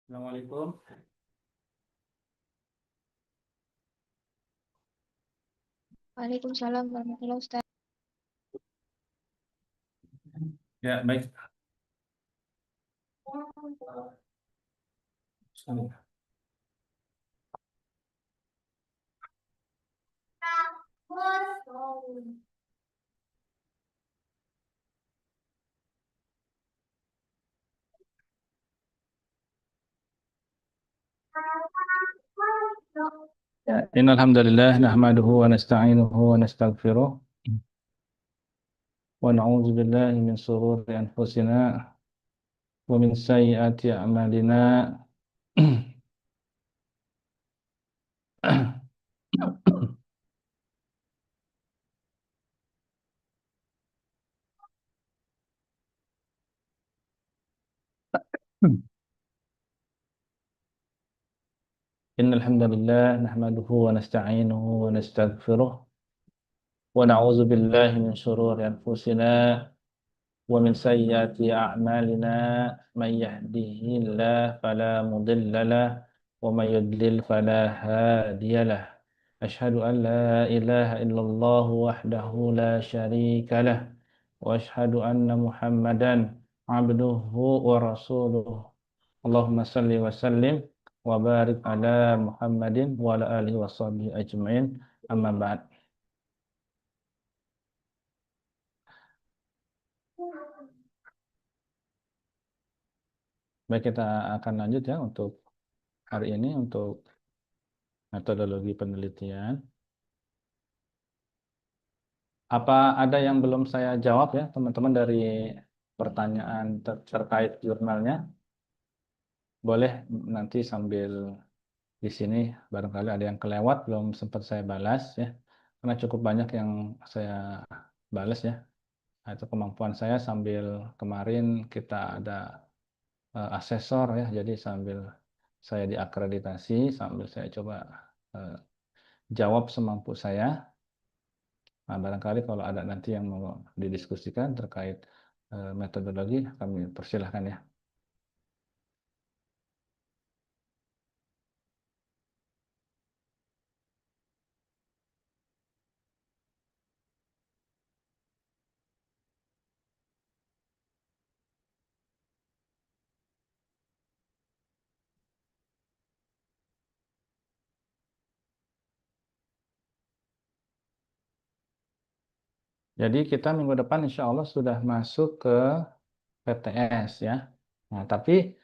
Assalamualaikum. Waalaikumsalam warahmatullahi wabarakatuh. Ya, baik. Ya, innal hamdalillah nahmaduhu wa nasta'inuhu wa nastaghfiruh wa na'udzu billahi min shururi anfusina wa min sayyiati a'malina. Innal hamdalillah nahmaduhu wa nasta'inuhu wa nastaghfiruh wa na'udzu billahi min shururi anfusina ومن سيئات أعمالنا من يهده الله فلا مضل له ومن يضلل فلا هادي له أشهد أن لا إله إلا الله وحده لا شريك له وأشهد أن محمدا عبده ورسوله اللهم صل وسلم وبارك على محمد وعلى آله وصحبه أجمعين أما بعد. Baik, kita akan lanjut ya untuk hari ini untuk metodologi penelitian. Apa ada yang belum saya jawab ya, teman-teman, dari pertanyaan terkait jurnalnya? Boleh nanti sambil di sini barangkali ada yang kelewat belum sempat saya balas ya. Karena cukup banyak yang saya balas ya. Nah, itu kemampuan saya sambil kemarin kita ada asesor ya. Jadi sambil saya diakreditasi, sambil saya coba eh, jawab semampu saya. Nah, barangkali kalau ada nanti yang mau didiskusikan terkait metodologi, kami persilahkan ya. Jadi kita minggu depan insya Allah sudah masuk ke PTS ya. Nah, tapi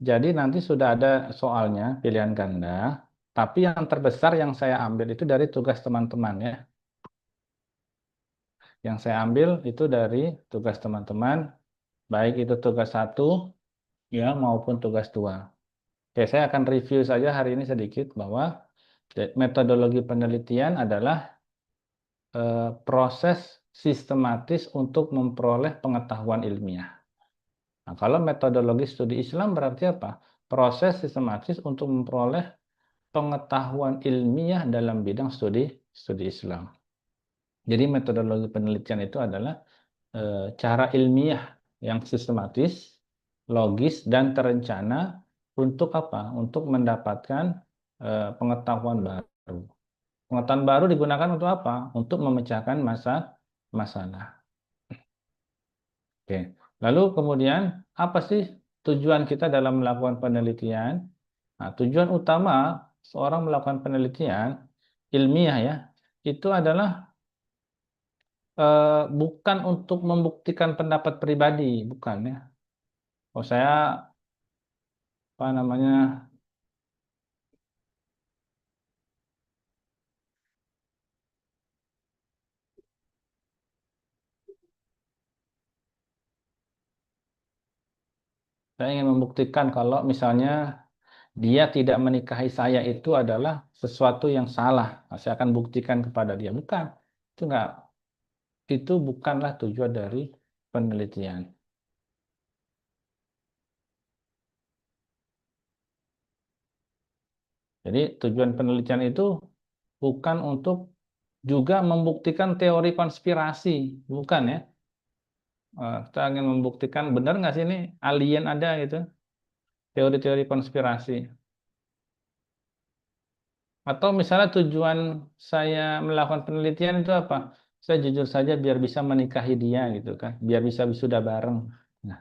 jadi nanti sudah ada soalnya pilihan ganda, tapi yang terbesar yang saya ambil itu dari tugas teman-teman ya. Yang saya ambil itu dari tugas teman-teman, baik itu tugas satu ya maupun tugas dua. Oke, saya akan review saja hari ini sedikit bahwa metodologi penelitian adalah proses sistematis untuk memperoleh pengetahuan ilmiah. Nah, kalau metodologi studi Islam berarti apa? Proses sistematis untuk memperoleh pengetahuan ilmiah dalam bidang studi Islam. Jadi metodologi penelitian itu adalah cara ilmiah yang sistematis, logis, dan terencana untuk apa? Untuk mendapatkan pengetahuan baru. Pengetahuan baru digunakan untuk apa? Untuk memecahkan masalah. Oke. Lalu kemudian apa sih tujuan kita dalam melakukan penelitian? Nah, tujuan utama seorang melakukan penelitian ilmiah ya, itu adalah bukan untuk membuktikan pendapat pribadi, bukan ya. Oh, saya apa namanya? Saya ingin membuktikan kalau misalnya dia tidak menikahi saya itu adalah sesuatu yang salah. Nah, saya akan buktikan kepada dia. Bukan. Itu enggak. Itu bukanlah tujuan dari penelitian. Jadi tujuan penelitian itu bukan untuk juga membuktikan teori konspirasi, bukan ya. Kita ingin membuktikan benar nggak sih ini alien ada gitu. teori-teori konspirasi. Atau misalnya tujuan saya melakukan penelitian itu apa? Saya jujur saja biar bisa menikahi dia gitu kan, biar bisa wisuda bareng. Nah,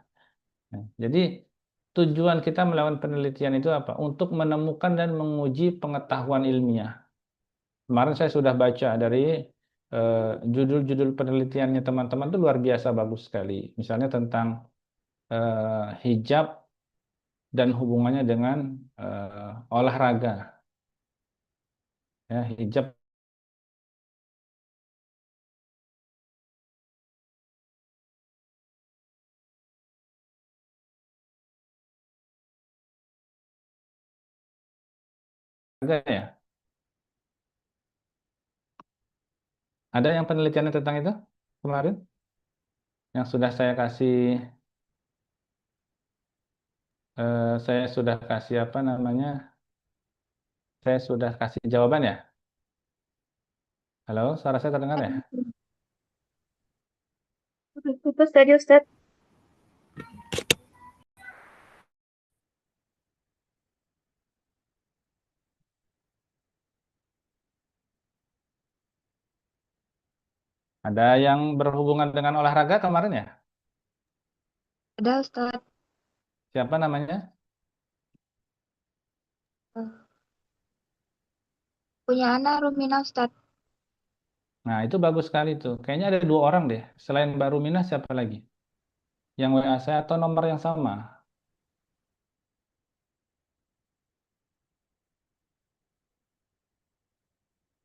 jadi tujuan kita melakukan penelitian itu apa? Untuk menemukan dan menguji pengetahuan ilmiah. Kemarin saya sudah baca dari judul-judul penelitiannya teman-teman itu luar biasa bagus sekali. Misalnya tentang hijab dan hubungannya dengan olahraga. Ya, hijab olahraga ya. Ada yang penelitiannya tentang itu kemarin yang sudah saya kasih saya sudah kasih apa namanya? Saya sudah kasih jawaban ya. Halo, suara saya terdengar ya? Putus tadi Ustadz. Ada yang berhubungan dengan olahraga kemarin ya? Ada Ustadz. Siapa namanya? Eh, Punya anak Rumina Ustadz. Nah, itu bagus sekali tuh. Kayaknya ada dua orang deh. Selain Mbak Rumina, siapa lagi? Yang WA saya atau nomor yang sama?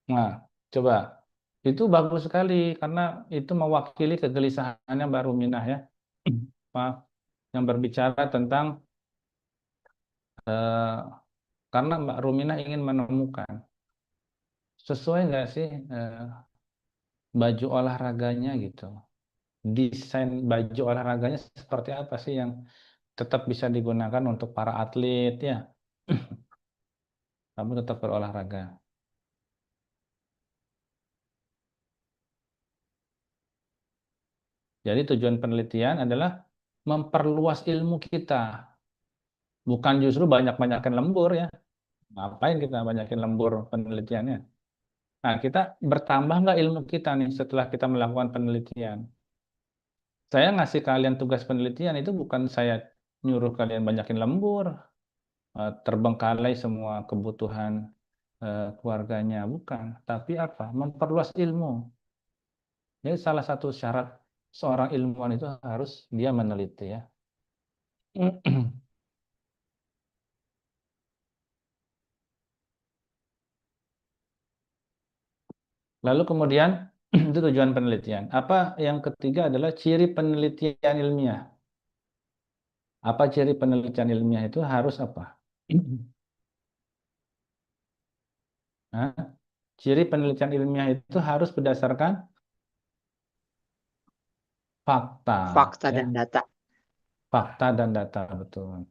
Nah, coba. Itu bagus sekali karena itu mewakili kegelisahannya Mbak Ruminah ya. Maaf, yang berbicara tentang eh, karena Mbak Ruminah ingin menemukan sesuai nggak sih baju olahraganya gitu. Desain baju olahraganya seperti apa sih yang tetap bisa digunakan untuk para atlet ya, kamu tetap berolahraga. Jadi tujuan penelitian adalah memperluas ilmu kita, bukan justru banyak-banyakin lembur ya. Ngapain kita banyakin lembur penelitiannya? Nah, kita bertambah nggak ilmu kita nih setelah kita melakukan penelitian? Saya ngasih kalian tugas penelitian itu bukan saya nyuruh kalian banyakin lembur, terbengkalai semua kebutuhan keluarganya, bukan. Tapi apa? Memperluas ilmu. Jadi salah satu syarat seorang ilmuwan itu harus dia meneliti ya. Lalu kemudian itu tujuan penelitian. Apa yang ketiga adalah ciri penelitian ilmiah. Apa ciri penelitian ilmiah itu harus apa? Nah, ciri penelitian ilmiah itu harus berdasarkan fakta, Fakta ya, dan data. fakta dan data betul.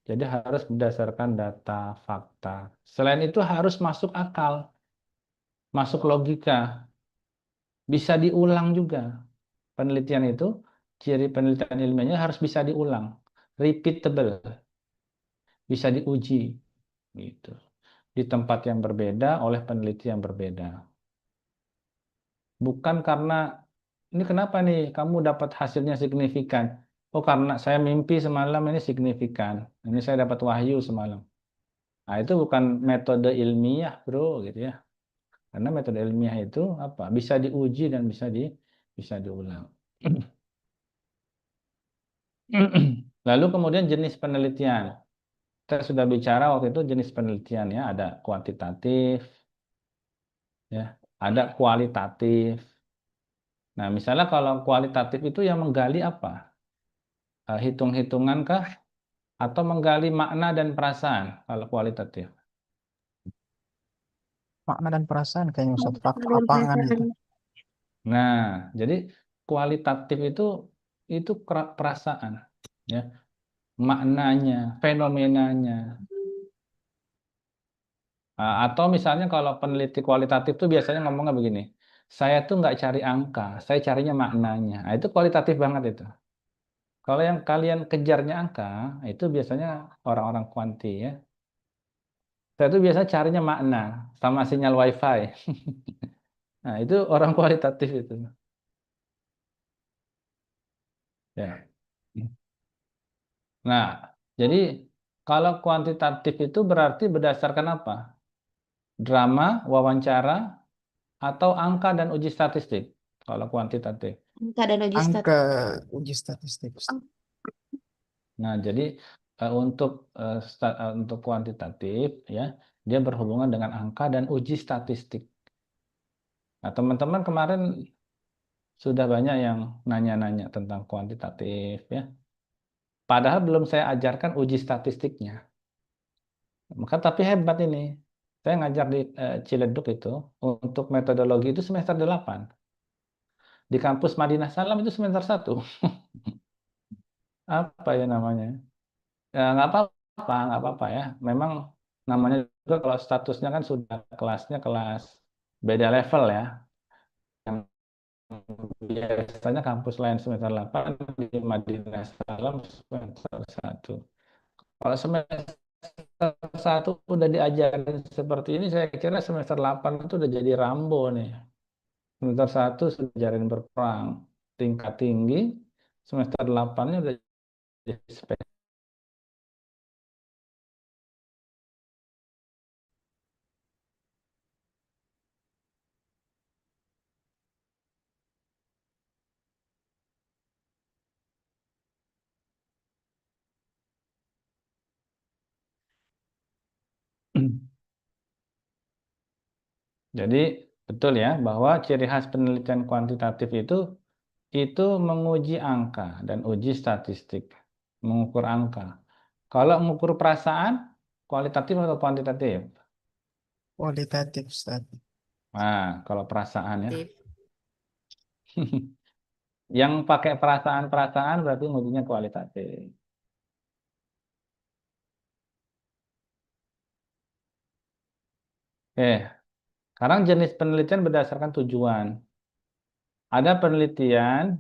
Jadi harus berdasarkan data, fakta. Selain itu harus masuk akal, masuk logika, bisa diulang juga. Penelitian itu, ciri penelitian ilmiahnya harus bisa diulang, repeatable, bisa diuji, gitu. Di tempat yang berbeda oleh peneliti yang berbeda. Bukan karena ini kenapa nih kamu dapat hasilnya signifikan? Oh karena saya mimpi semalam ini signifikan. Ini saya dapat wahyu semalam. Nah itu bukan metode ilmiah bro gitu ya. Karena metode ilmiah itu apa? Bisa diuji dan bisa diulang. Lalu kemudian jenis penelitian. Kita sudah bicara waktu itu jenis penelitian ya, ada kuantitatif, ya, ada kualitatif. Nah, misalnya kalau kualitatif itu yang menggali apa? Hitung-hitungan kah? Atau menggali makna dan perasaan kalau kualitatif? Makna dan perasaan kayaknya Ustaz, fakta Dan lapangan itu. perasaan. Nah, jadi kualitatif itu perasaan, ya, maknanya, fenomenanya. Atau misalnya kalau peneliti kualitatif tuh biasanya ngomongnya begini, saya tuh nggak cari angka, saya carinya maknanya. Nah, itu kualitatif banget itu. Kalau yang kalian kejarnya angka, itu biasanya orang-orang kuanti ya. Saya itu biasa carinya makna sama sinyal WiFi. Nah, itu orang kualitatif itu. Ya. Nah, jadi kalau kuantitatif itu berarti berdasarkan apa? Drama, wawancara, atau angka dan uji statistik. Kalau kuantitatif. Angka dan uji Angka statistik. uji statistik, Ustaz. Nah, jadi untuk kuantitatif ya, dia berhubungan dengan angka dan uji statistik. Nah, teman-teman kemarin sudah banyak yang nanya-nanya tentang kuantitatif ya. Padahal belum saya ajarkan uji statistiknya. Maka tapi hebat ini. Saya ngajar di Ciledug itu untuk metodologi itu semester 8. Di kampus Madinah Salam itu semester 1. Apa ya namanya? Ya nggak apa-apa ya. Memang namanya juga kalau statusnya kan sudah kelasnya kelas beda level ya. Yang biasanya kampus lain semester 8 di Madinah Salam semester 1. Kalau semester 1 udah diajarin seperti ini, saya kira semester 8 itu udah jadi Rambo nih. Semester 1 sudah diajarin berperang tingkat tinggi, semester 8-nya udah jadi spesial. Jadi betul ya bahwa ciri khas penelitian kuantitatif itu menguji angka dan uji statistik, mengukur angka. Kalau mengukur perasaan, kualitatif atau kuantitatif? Kualitatif, Ustaz. Nah, kalau perasaan ya. Statistik. Yang pakai perasaan-perasaan berarti ngujinya kualitatif. Oke, sekarang jenis penelitian berdasarkan tujuan. Ada penelitian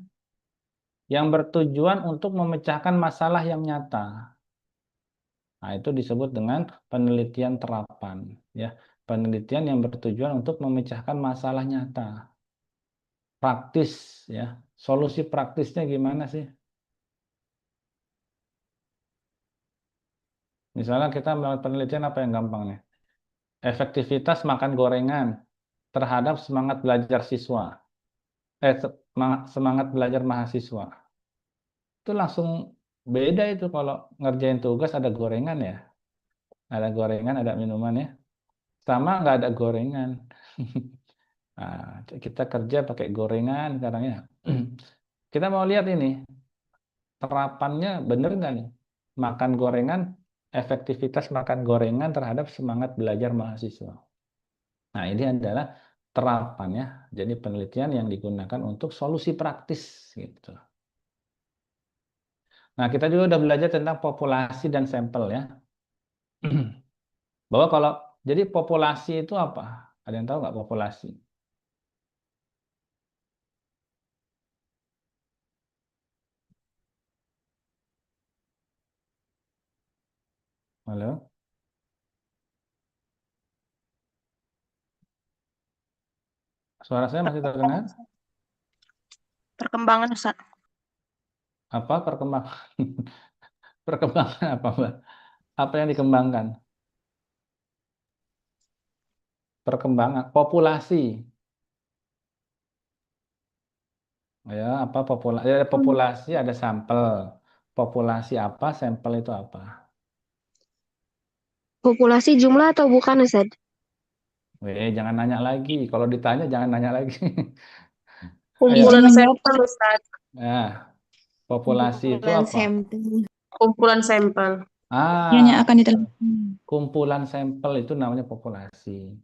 yang bertujuan untuk memecahkan masalah yang nyata. Nah, itu disebut dengan penelitian terapan, ya. Penelitian yang bertujuan untuk memecahkan masalah nyata. Praktis, ya. Solusi praktisnya gimana sih? Misalnya kita melakukan penelitian apa yang gampang nih? Efektivitas makan gorengan terhadap semangat belajar siswa. Semangat belajar mahasiswa. Itu langsung beda itu kalau ngerjain tugas ada gorengan ya. Ada gorengan, ada minuman ya. Sama nggak ada gorengan. Nah, kita kerja pakai gorengan sekarang ya. Kita mau lihat ini, terapannya bener nggak nih? Makan gorengan, efektivitas makan gorengan terhadap semangat belajar mahasiswa. Nah, ini adalah terapan ya. Jadi penelitian yang digunakan untuk solusi praktis gitu. Nah, kita juga udah belajar tentang populasi dan sampel ya. Bahwa kalau jadi populasi itu apa? Ada yang tahu nggak populasi? Halo? Suara saya masih terdengar? Perkembangan, Ustaz. Apa perkembangan? Perkembangan apa, Mbak? Apa yang dikembangkan? Perkembangan populasi. Ya, apa populasi? Ada populasi, ada sampel. Populasi apa? Sampel itu apa? Populasi jumlah atau bukan, Ustaz? Jangan nanya lagi. Kalau ditanya jangan nanya lagi. Ayo. Kumpulan sampel, Ustaz. Nah, populasi itu Kumpulan apa? sampel. Kumpulan sampel. Ah, akan diteliti. kumpulan sampel itu namanya populasi.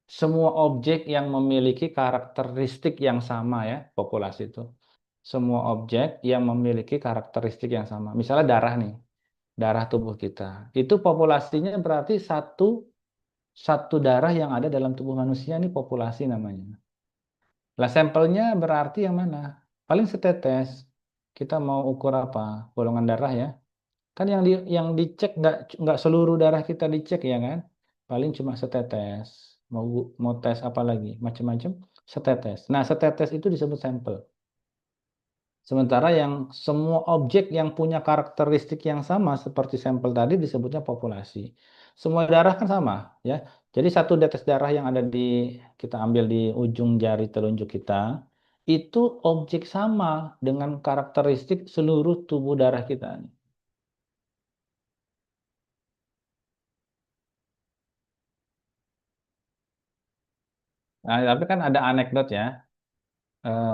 Semua objek yang memiliki karakteristik yang sama ya, populasi itu. Semua objek yang memiliki karakteristik yang sama. Misalnya darah nih, darah tubuh kita. Itu populasinya berarti satu darah yang ada dalam tubuh manusia ini populasi namanya. Lah sampelnya berarti yang mana? Paling setetes. kita mau ukur apa? Golongan darah ya. Kan yang dicek nggak seluruh darah kita dicek ya kan? Paling cuma setetes. Mau tes apa lagi? Macam-macam setetes. Nah, setetes itu disebut sampel. Sementara yang semua objek yang punya karakteristik yang sama seperti sampel tadi disebutnya populasi. Semua darah kan sama ya. Jadi satu tetes darah yang ada kita ambil di ujung jari telunjuk kita itu objek sama dengan karakteristik seluruh tubuh darah kita. Nah, tapi kan ada anekdot ya.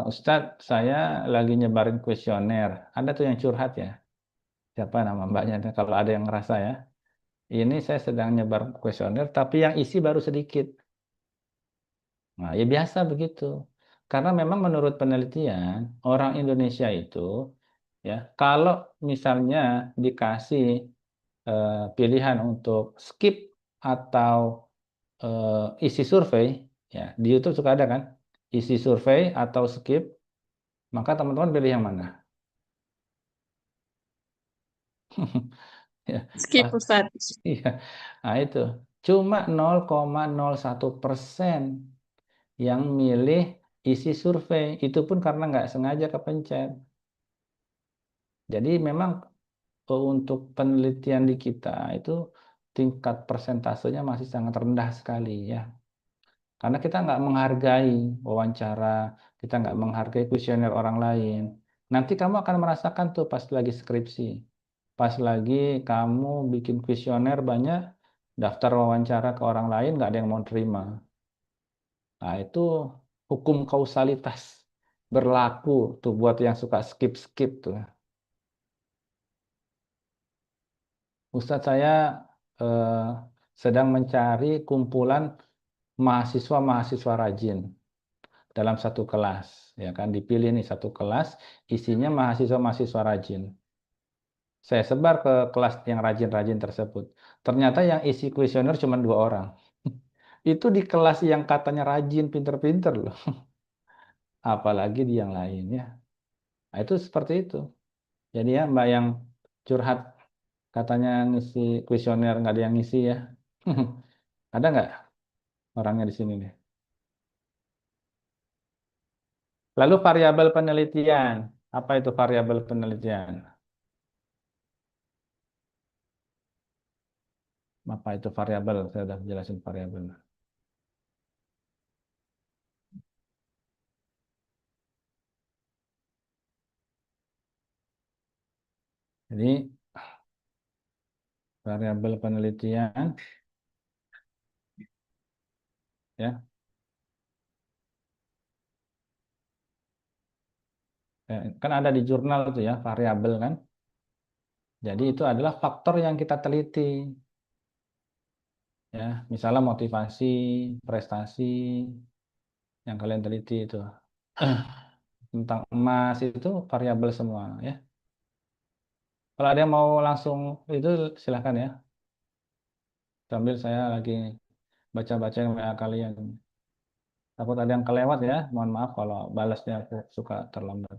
Ustadz, saya lagi nyebarin kuesioner. Ada tuh yang curhat ya. Siapa nama mbaknya? Kalau ada yang ngerasa ya. Ini saya sedang nyebar kuesioner, tapi yang isi baru sedikit. Nah, ya biasa begitu. Karena memang menurut penelitian, orang Indonesia itu, ya, kalau misalnya dikasih pilihan untuk skip atau isi survei, ya, di YouTube suka ada kan, isi survei atau skip, maka teman-teman pilih yang mana? Ya, Skip pas, Ustadz. iya. Nah itu cuma 0,01% yang milih isi survei. Itu pun karena nggak sengaja kepencet. Jadi memang untuk penelitian di kita itu tingkat persentasenya masih sangat rendah sekali ya. Karena kita nggak menghargai wawancara, kita nggak menghargai kuesioner orang lain. Nanti kamu akan merasakan tuh pas lagi skripsi. Pas lagi kamu bikin kuesioner banyak, daftar wawancara ke orang lain nggak ada yang mau terima. Nah itu hukum kausalitas berlaku tuh buat yang suka skip-skip tuh. Ustadz saya eh, sedang mencari kumpulan mahasiswa-mahasiswa rajin dalam satu kelas, ya kan dipilih nih satu kelas isinya mahasiswa-mahasiswa rajin. Saya sebar ke kelas yang rajin-rajin tersebut. Ternyata yang isi kuesioner cuma 2 orang. Itu di kelas yang katanya rajin, pinter-pinter loh. Apalagi di yang lainnya. Nah, itu seperti itu. Jadi ya Mbak yang curhat katanya ngisi kuesioner nggak ada yang ngisi ya. Ada nggak orangnya di sini nih? Lalu variabel penelitian. Apa itu variabel penelitian? Apa itu variabel? Saya sudah jelasin variabel. Jadi variabel penelitian ya, kan ada di jurnal itu ya variabel kan. Jadi itu adalah faktor yang kita teliti ya. Misalnya motivasi, prestasi yang kalian teliti itu. Tentang emas itu variabel semua ya. Kalau ada yang mau langsung itu silahkan ya. Sambil saya lagi baca-baca yang WA kalian. Takut ada yang kelewat ya. Mohon maaf kalau balasnya aku suka terlambat.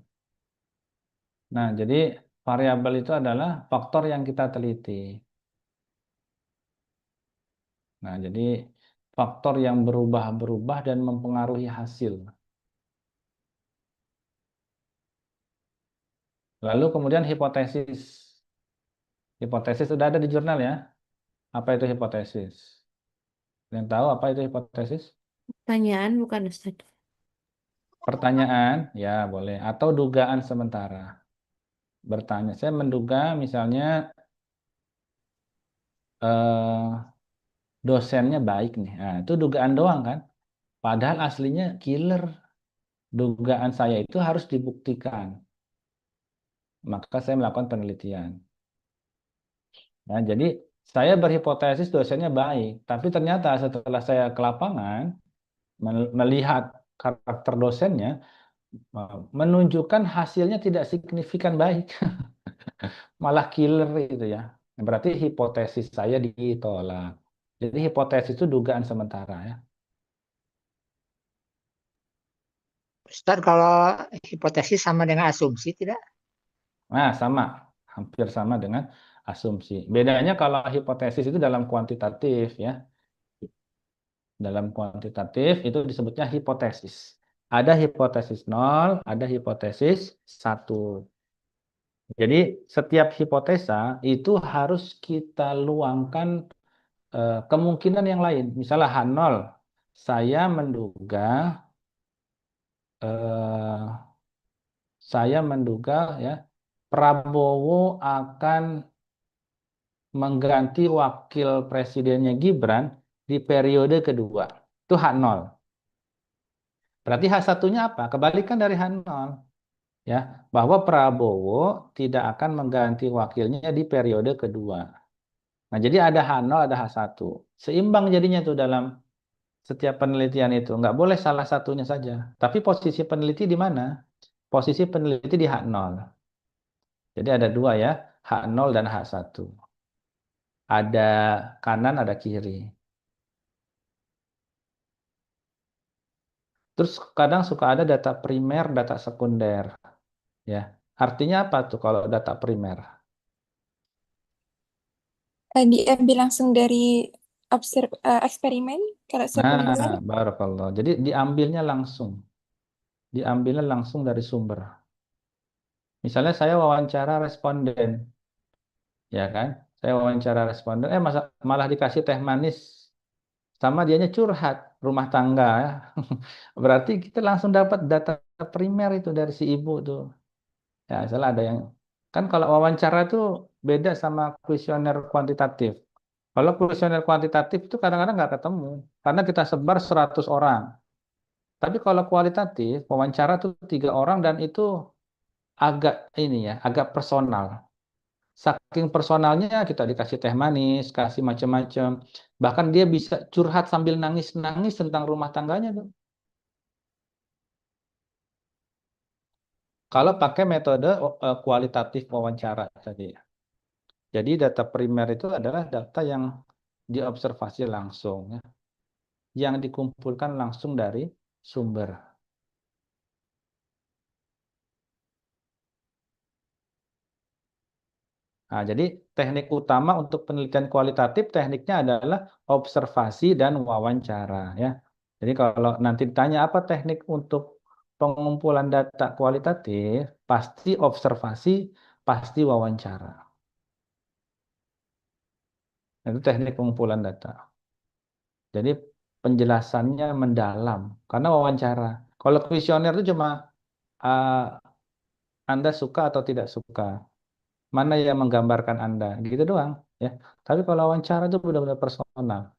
Nah, jadi variabel itu adalah faktor yang kita teliti. Nah, jadi faktor yang berubah-berubah dan mempengaruhi hasil. Lalu kemudian hipotesis. Hipotesis sudah ada di jurnal ya. Apa itu hipotesis? Yang tahu apa itu hipotesis? Pertanyaan bukan Ustadz. Pertanyaan, ya boleh. Atau dugaan sementara. Bertanya, saya menduga misalnya eh, dosennya baik nih. Nah, itu dugaan doang kan? Padahal aslinya killer. Dugaan saya itu harus dibuktikan. Maka saya melakukan penelitian. Nah, jadi saya berhipotesis dosennya baik, tapi ternyata setelah saya ke lapangan melihat karakter dosennya menunjukkan hasilnya tidak signifikan baik, malah killer itu ya. Berarti hipotesis saya ditolak. Jadi hipotesis itu dugaan sementara ya. Ustaz, kalau hipotesis sama dengan asumsi tidak? Nah, sama, hampir sama dengan asumsi. Bedanya kalau hipotesis itu dalam kuantitatif ya. Dalam kuantitatif itu disebutnya hipotesis. Ada hipotesis nol, ada hipotesis satu. Jadi setiap hipotesa itu harus kita luangkan kemungkinan yang lain. Misalnya H0, saya menduga eh, saya menduga ya Prabowo akan mengganti wakil presidennya Gibran di periode kedua. Itu H0. Berarti H1-nya apa? Kebalikan dari H0 ya, bahwa Prabowo tidak akan mengganti wakilnya di periode kedua. Nah, jadi ada H0, ada H1. Seimbang jadinya tuh dalam setiap penelitian itu. Nggak boleh salah satunya saja. Tapi posisi peneliti di mana? Posisi peneliti di H0. Jadi ada dua ya, H0 dan H1. Ada kanan, ada kiri. Terus kadang suka ada data primer, data sekunder. Ya, artinya apa tuh kalau data primer? Diambil langsung dari eksperimen. Kalau sekunder, Nah, barakallah. Jadi diambilnya langsung dari sumber. Misalnya saya wawancara responden, ya kan? Saya wawancara responden, malah dikasih teh manis, sama dianya curhat rumah tangga, ya. Berarti kita langsung dapat data primer itu dari si ibu tuh. Ya, salah ada yang kan kalau wawancara itu beda sama kuesioner kuantitatif. Kalau kuesioner kuantitatif itu kadang-kadang nggak ketemu karena kita sebar 100 orang. Tapi kalau kualitatif wawancara tuh 3 orang dan itu agak ini ya, agak personal. Saking personalnya kita dikasih teh manis, kasih macam-macam. Bahkan dia bisa curhat sambil nangis-nangis tentang rumah tangganya tuh. Kalau pakai metode kualitatif wawancara tadi. Jadi data primer itu adalah data yang diobservasi langsung, ya, yang dikumpulkan langsung dari sumber. Nah, jadi teknik utama untuk penelitian kualitatif tekniknya adalah observasi dan wawancara, ya. Jadi kalau nanti ditanya apa teknik untuk pengumpulan data kualitatif, pasti observasi, pasti wawancara. Itu teknik pengumpulan data. Jadi penjelasannya mendalam karena wawancara. Kalau kuesioner itu cuma uh, Anda suka atau tidak suka, mana yang menggambarkan Anda, gitu doang, ya. Tapi kalau wawancara itu benar-benar personal.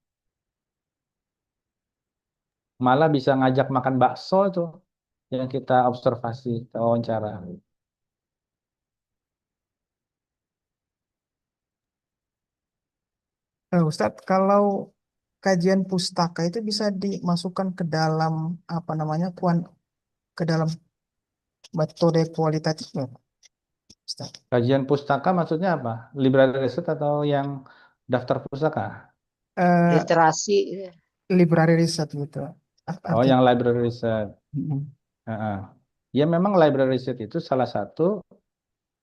Malah bisa ngajak makan bakso itu yang kita observasi, kita wawancara. Ustadz, kalau kajian pustaka itu bisa dimasukkan ke dalam apa namanya ke dalam metode kualitatif nggak, Ustadz? Kajian pustaka maksudnya apa? Library research atau yang daftar pustaka? Eh, literasi. library research gitu. Oh, Artinya. yang library research. Mm-mm. Heeh. Ya memang library research itu salah satu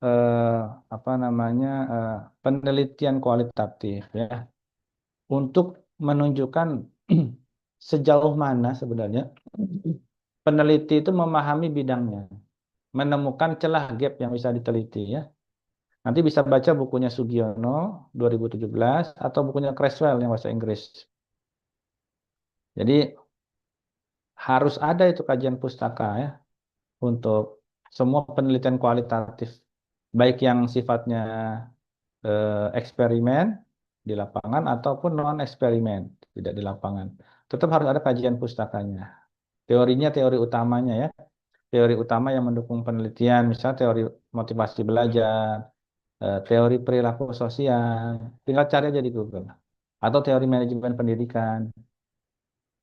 eh, apa namanya penelitian kualitatif ya untuk menunjukkan sejauh mana sebenarnya peneliti itu memahami bidangnya, menemukan celah gap yang bisa diteliti ya. Nanti bisa baca bukunya Sugiono 2017 atau bukunya Creswell yang bahasa Inggris. Jadi harus ada itu kajian pustaka ya untuk semua penelitian kualitatif, baik yang sifatnya eksperimen di lapangan ataupun non eksperimen tidak di lapangan. Tetap harus ada kajian pustakanya. Teorinya teori utamanya ya, teori utama yang mendukung penelitian, misalnya teori motivasi belajar, teori perilaku sosial, tinggal cari aja di Google. Atau teori manajemen pendidikan.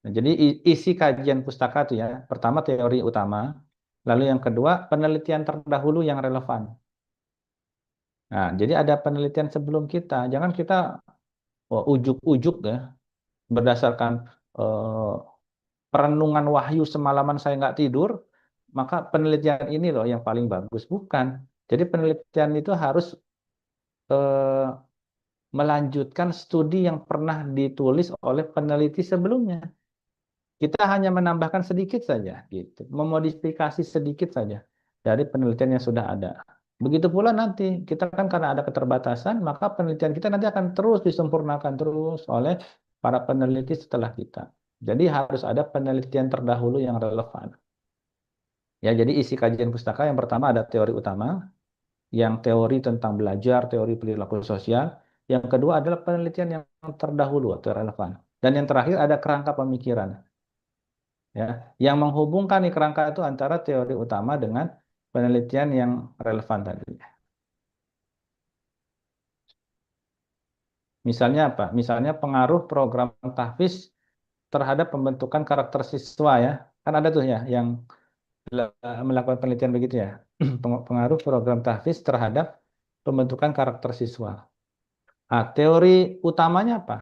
Nah, jadi isi kajian pustaka itu ya, pertama teori utama, lalu yang kedua penelitian terdahulu yang relevan. Nah, jadi ada penelitian sebelum kita, jangan kita ujuk-ujuk ya, berdasarkan eh, perenungan wahyu semalaman saya nggak tidur, maka penelitian ini loh yang paling bagus. Bukan. Jadi penelitian itu harus eh, melanjutkan studi yang pernah ditulis oleh peneliti sebelumnya. Kita hanya menambahkan sedikit saja, gitu, memodifikasi sedikit saja dari penelitian yang sudah ada. Begitu pula nanti kita kan karena ada keterbatasan, maka penelitian kita nanti akan terus disempurnakan terus oleh para peneliti setelah kita. Jadi harus ada penelitian terdahulu yang relevan. Ya, jadi isi kajian pustaka yang pertama ada teori utama, yang teori tentang belajar, teori perilaku sosial. Yang kedua adalah penelitian yang terdahulu atau relevan. Dan yang terakhir ada kerangka pemikiran. Ya, yang menghubungkan nih kerangka itu antara teori utama dengan penelitian yang relevan tadi. Misalnya apa? Misalnya pengaruh program tahfiz terhadap pembentukan karakter siswa ya. Kan ada tuh ya yang melakukan penelitian begitu ya. Pengaruh program tahfiz terhadap pembentukan karakter siswa. Nah, teori utamanya apa?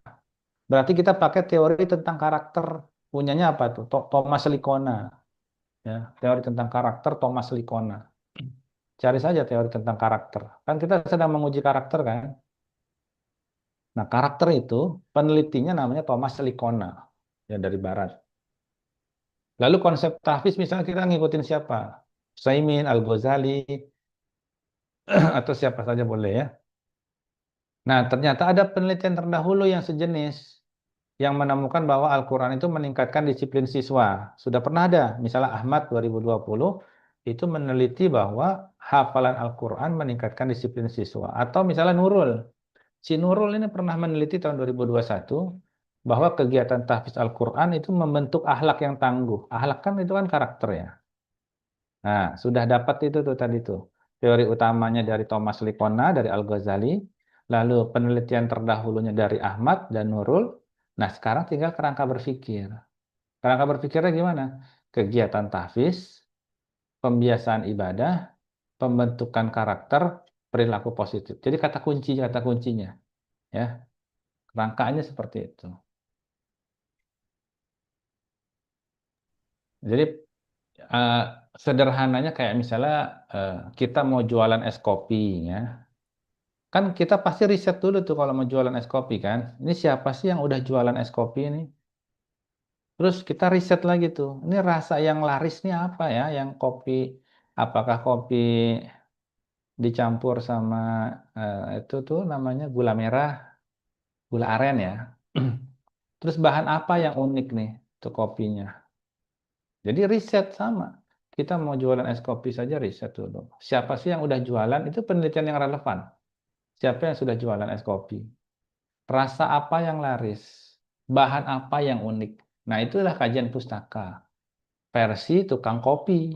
Berarti kita pakai teori tentang karakter, punyanya apa tuh? Thomas Likona ya, teori tentang karakter Thomas Likona. Cari saja teori tentang karakter. Kan kita sedang menguji karakter kan? Nah, karakter itu penelitinya namanya Thomas Likona ya dari barat. Lalu konsep tahfiz misalnya kita ngikutin siapa? Saimin, Al-Ghazali atau siapa saja boleh ya. Nah, ternyata ada penelitian terdahulu yang sejenis yang menemukan bahwa Al-Quran itu meningkatkan disiplin siswa. Sudah pernah ada, misalnya Ahmad 2020 itu meneliti bahwa hafalan Al-Quran meningkatkan disiplin siswa. Atau misalnya Nurul. Si Nurul ini pernah meneliti tahun 2021 bahwa kegiatan tahfiz Al-Quran itu membentuk akhlak yang tangguh. Akhlak kan itu kan karakter ya. Nah, sudah dapat itu tuh tadi tuh. Teori utamanya dari Thomas Likona, dari Al-Ghazali, lalu penelitian terdahulunya dari Ahmad dan Nurul. Nah, sekarang tinggal kerangka berpikir. Kerangka berpikirnya gimana? Kegiatan tahfiz, pembiasaan ibadah, pembentukan karakter, perilaku positif. Jadi kata kuncinya, ya. Kerangkanya seperti itu. Jadi eh, sederhananya kayak misalnya kita mau jualan es kopi, ya. Kan kita pasti riset dulu tuh kalau mau jualan es kopi kan. Ini siapa sih yang udah jualan es kopi ini? Terus kita riset lagi tuh. Ini rasa yang laris nih apa ya? Yang kopi, apakah kopi dicampur sama itu tuh namanya gula merah, gula aren ya. Terus bahan apa yang unik nih tuh kopinya? Jadi riset sama. Kita mau jualan es kopi saja riset dulu. Siapa sih yang udah jualan? Itu penelitian yang relevan. Siapa yang sudah jualan es kopi? Rasa apa yang laris? Bahan apa yang unik? Nah, itulah kajian pustaka. Versi tukang kopi.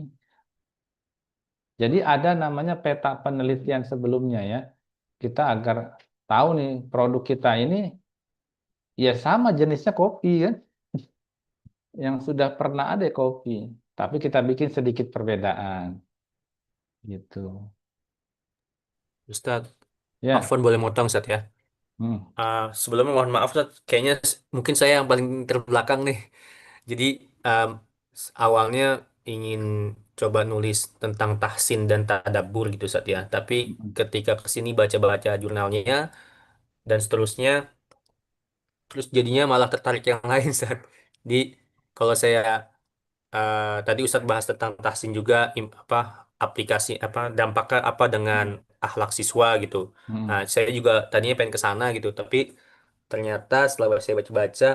Jadi ada namanya peta penelitian sebelumnya ya. Kita agar tahu nih produk kita ini ya sama jenisnya kopi kan. Yang sudah pernah ada kopi. Tapi kita bikin sedikit perbedaan. Gitu. Ustadz, Ya. Afwan boleh motong Ustadz ya. Hmm. Sebelumnya mohon maaf Ustadz, kayaknya mungkin saya yang paling terbelakang nih. Jadi um, awalnya ingin coba nulis tentang tahsin dan tadabbur gitu Ustadz ya. Tapi Hmm. ketika kesini baca-baca jurnalnya dan seterusnya, terus jadinya malah tertarik yang lain Ustadz. Di kalau saya tadi Ustadz bahas tentang tahsin juga apa aplikasi apa dampaknya apa dengan Hmm. akhlak siswa gitu. Hmm. Nah, saya juga tadinya pengen ke sana gitu, tapi ternyata setelah saya baca-baca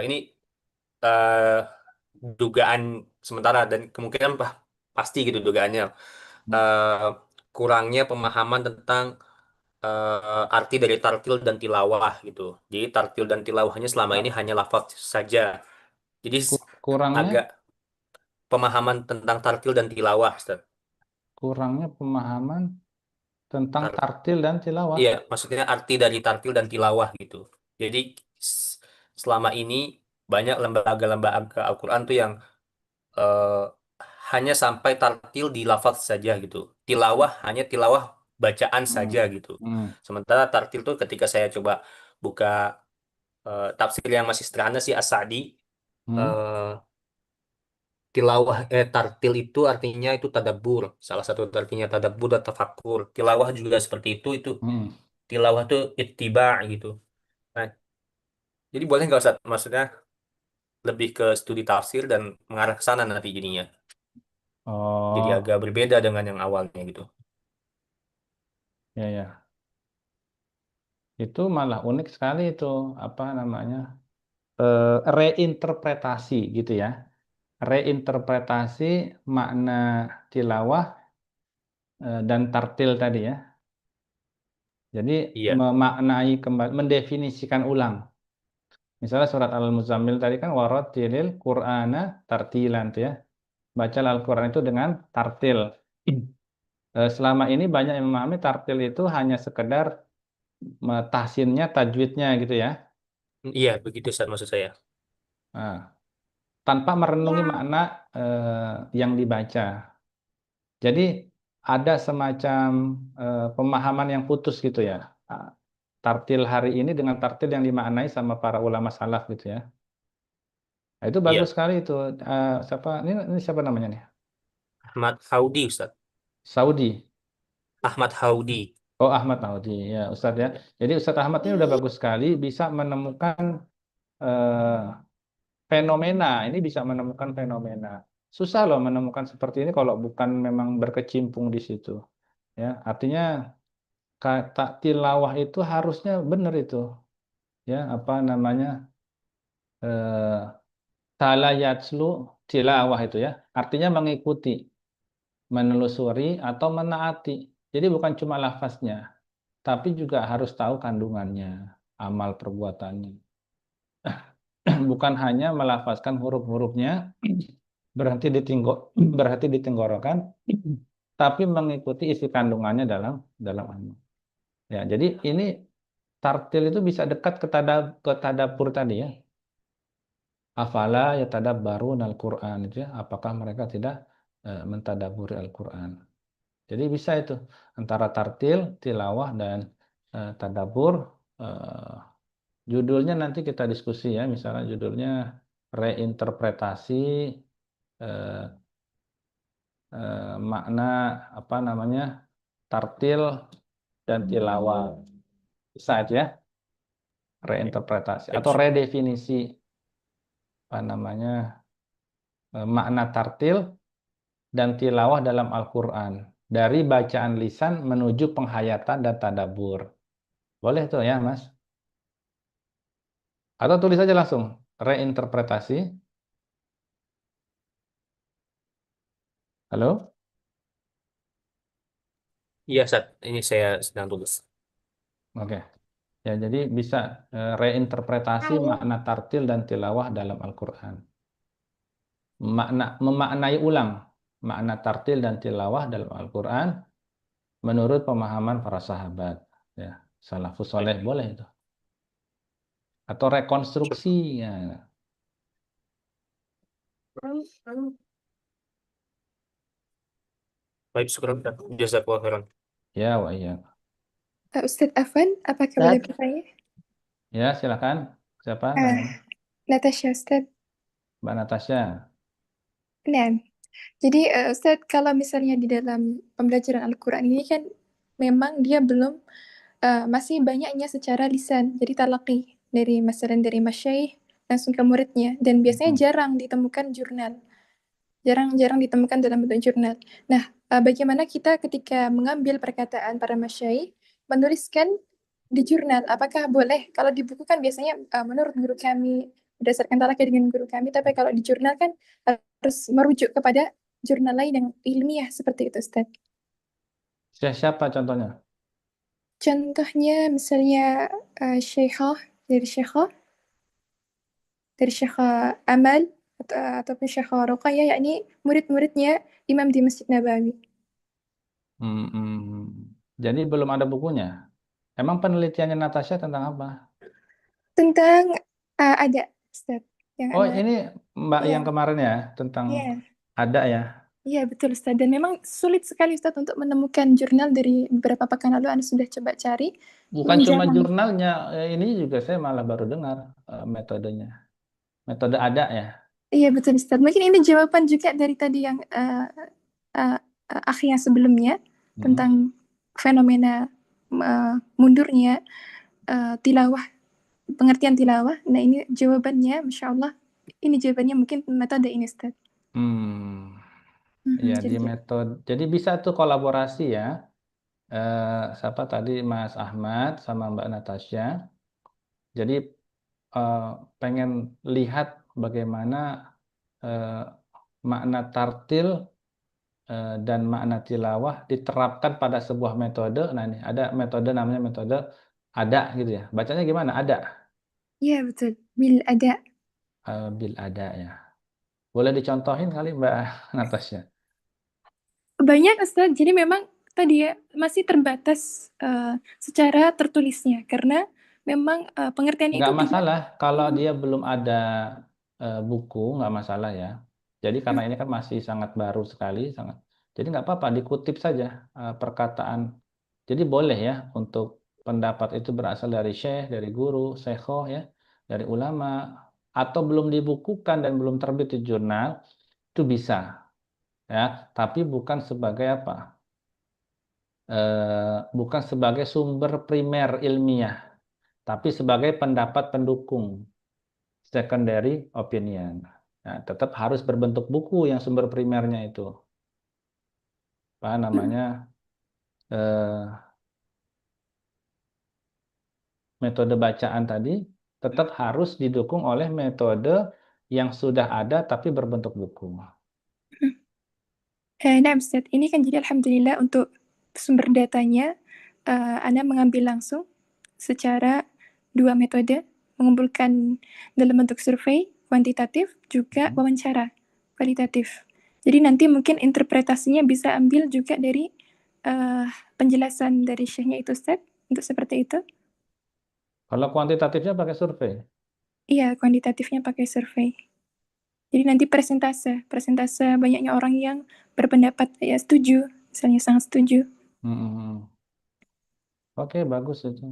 ini eh, dugaan sementara dan kemungkinan pasti gitu dugaannya Hmm. eh, kurangnya pemahaman tentang arti dari tartil dan tilawah gitu. Jadi tartil dan tilawahnya selama ini Ah, hanya lafaz saja. Jadi kurangnya agak pemahaman tentang tartil dan tilawah, Ustaz. kurangnya pemahaman tentang Tar- tartil dan tilawah. iya, maksudnya arti dari tartil dan tilawah gitu. Jadi s- selama ini banyak lembaga-lembaga Al-Quran tuh yang eh, hanya sampai tartil di lafaz saja gitu. Tilawah hanya tilawah bacaan Hmm. saja gitu. Hmm. Sementara tartil tuh ketika saya coba buka tafsir yang masih sederhana sih As-Sa'di, Hmm. eh, tartil itu artinya itu tadabbur. Salah satu artinya tadabbur dan tafakur. Tilawah juga seperti itu Hmm. tilawah tuh ittiba gitu. Nah, jadi boleh nggak Ustaz? Maksudnya lebih ke studi tafsir dan mengarah ke sana nanti jadinya. Jadi Oh, agak berbeda dengan yang awalnya gitu. ya ya. Itu malah unik sekali itu apa namanya? Reinterpretasi gitu ya. Reinterpretasi makna tilawah dan tartil tadi ya. Jadi Iya. memaknai kembali, mendefinisikan ulang. Misalnya surat Al-Muzammil tadi kan warattilil Qur'ana tartilan tuh ya. Baca Al-Qur'an itu dengan tartil. Selama ini banyak yang memahami tartil itu hanya sekedar tahsinnya, tajwidnya gitu ya. Iya, begitu Ustaz maksud saya. Nah, tanpa merenungi makna yang dibaca. Jadi ada semacam pemahaman yang putus gitu ya. Ah, Tartil hari ini dengan tartil yang dimaknai sama para ulama salaf gitu ya. Nah, itu bagus Iya. sekali itu. Ini siapa namanya nih? Ahmad Haudi Ustaz. Saudi. Ahmad Haudi. Oh, Ahmad Naudi ya Ustadz ya. Jadi Ustadz Ahmad ini udah bagus sekali bisa menemukan eh, fenomena. Ini bisa menemukan fenomena. Susah loh menemukan seperti ini kalau bukan memang berkecimpung di situ. Ya, artinya kata tilawah itu harusnya benar itu. Ya, apa namanya? Eh, Talayatslu tilawah itu ya. Artinya mengikuti, menelusuri atau menaati. Jadi bukan cuma lafaznya, tapi juga harus tahu kandungannya, amal perbuatannya. Bukan hanya melafazkan huruf-hurufnya, berarti ditenggorokan, tapi mengikuti isi kandungannya dalam amal. Ya, jadi ini tartil itu bisa dekat ke tadabbur tadi ya. Afala yatadabbarun al-Qur'an itu ya. Apakah mereka tidak mentadabburi Al-Qur'an? Jadi bisa itu antara tartil, tilawah dan tadabbur. eh, Judulnya nanti kita diskusi ya, misalnya judulnya reinterpretasi eh, makna apa namanya tartil dan tilawah. Bisa itu ya, reinterpretasi atau Baik. redefinisi apa namanya makna tartil dan tilawah dalam Al-Qur'an dari bacaan lisan menuju penghayatan dan tadabbur. Boleh tuh ya, Mas? Atau tulis aja langsung reinterpretasi. Halo? Iya Ustaz, ini saya sedang tulis. Oke. Ya, jadi bisa reinterpretasi makna tartil dan tilawah dalam Al-Qur'an. Memaknai ulang makna tartil dan tilawah dalam Al-Qur'an menurut pemahaman para sahabat. Ya, salafus soleh Baik. boleh itu. Atau rekonstruksi ya. Baik, syukur Ustaz. Jazakallahu khairan. Ya, wah iya. Ustadz Afwan, apakah boleh bertanya? Ya, silakan. Siapa Ah, namanya? Natasha Ustadz. Mbak Natasha. Nah, jadi Ustadz kalau misalnya di dalam pembelajaran Al-Quran ini kan memang dia belum masih banyaknya secara lisan, jadi talaqi dari masalah dari masyaikh langsung ke muridnya dan biasanya Hmm. jarang ditemukan jurnal. Jarang-jarang ditemukan dalam bentuk jurnal. Nah, bagaimana kita ketika mengambil perkataan para masyaikh, menuliskan di jurnal, apakah boleh? Kalau di buku kan biasanya menurut guru kami, berdasarkan talaki dengan guru kami, tapi kalau di jurnal kan harus merujuk kepada jurnal lain yang ilmiah seperti itu, Ustaz. Siapa contohnya? Contohnya misalnya Syekhah, dari Syekhah, dari Syekhah Amal, ataupun Syekhah Ruqayyah, yakni murid-muridnya imam di Masjid Nabawi. Jadi belum ada bukunya. Emang penelitiannya Natasha tentang apa? Tentang ada Ustaz yang Oh, anak ini Mbak ya yang kemarin ya, tentang ya ada ya. iya betul Ustaz dan memang sulit sekali Ustaz untuk menemukan jurnal dari beberapa pekan lalu Anda sudah coba cari Bukan memang cuma jarang. jurnalnya, ini juga saya malah baru dengar metodenya. Metode ada ya. Iya betul Ustaz. Mungkin ini jawaban juga dari tadi yang akhi yang sebelumnya Hmm. tentang fenomena mundurnya tilawah, pengertian tilawah. Nah ini jawabannya, Masya Allah. Ini jawabannya mungkin metode ini Ustaz. Hmm. Mhm, Ya, jadi di gitu. metode. Jadi bisa tuh kolaborasi ya. Siapa tadi Mas Ahmad sama Mbak Natasha. Jadi pengen lihat bagaimana eh, makna tartil dan makna tilawah diterapkan pada sebuah metode. Nah, ini ada metode namanya metode ada gitu ya. Bacanya gimana? Ada. Iya betul. Bil ada. Bil ada ya. Boleh dicontohin kali Mbak Natasha. Banyak Ustaz. Jadi memang tadi ya masih terbatas secara tertulisnya karena memang pengertiannya Nggak itu tidak. masalah kalau dia belum ada buku, nggak masalah ya. Jadi karena ini kan masih sangat baru sekali, sangat. Jadi nggak apa-apa, dikutip saja perkataan. Jadi boleh ya untuk pendapat itu berasal dari syekh, dari guru, sekhoh ya, dari ulama, atau belum dibukukan dan belum terbit di jurnal, itu bisa ya. Tapi bukan sebagai apa? Bukan sebagai sumber primer ilmiah, tapi sebagai pendapat pendukung. Secondary opinion. Nah, tetap harus berbentuk buku yang sumber primernya itu. Apa namanya? eh, Metode bacaan tadi tetap harus didukung oleh metode yang sudah ada tapi berbentuk buku. Nah, Ustaz, ini kan jadi alhamdulillah untuk sumber datanya, Anda mengambil langsung secara dua metode, mengumpulkan dalam bentuk survei kuantitatif, juga Hmm. wawancara kualitatif. Jadi nanti mungkin interpretasinya bisa ambil juga dari penjelasan dari syekhnya itu, Ustaz, untuk seperti itu. Kalau kuantitatifnya pakai survei. Iya, kuantitatifnya pakai survei. Jadi nanti persentase banyaknya orang yang berpendapat ya setuju, misalnya sangat setuju. Hmm. Oke, bagus itu.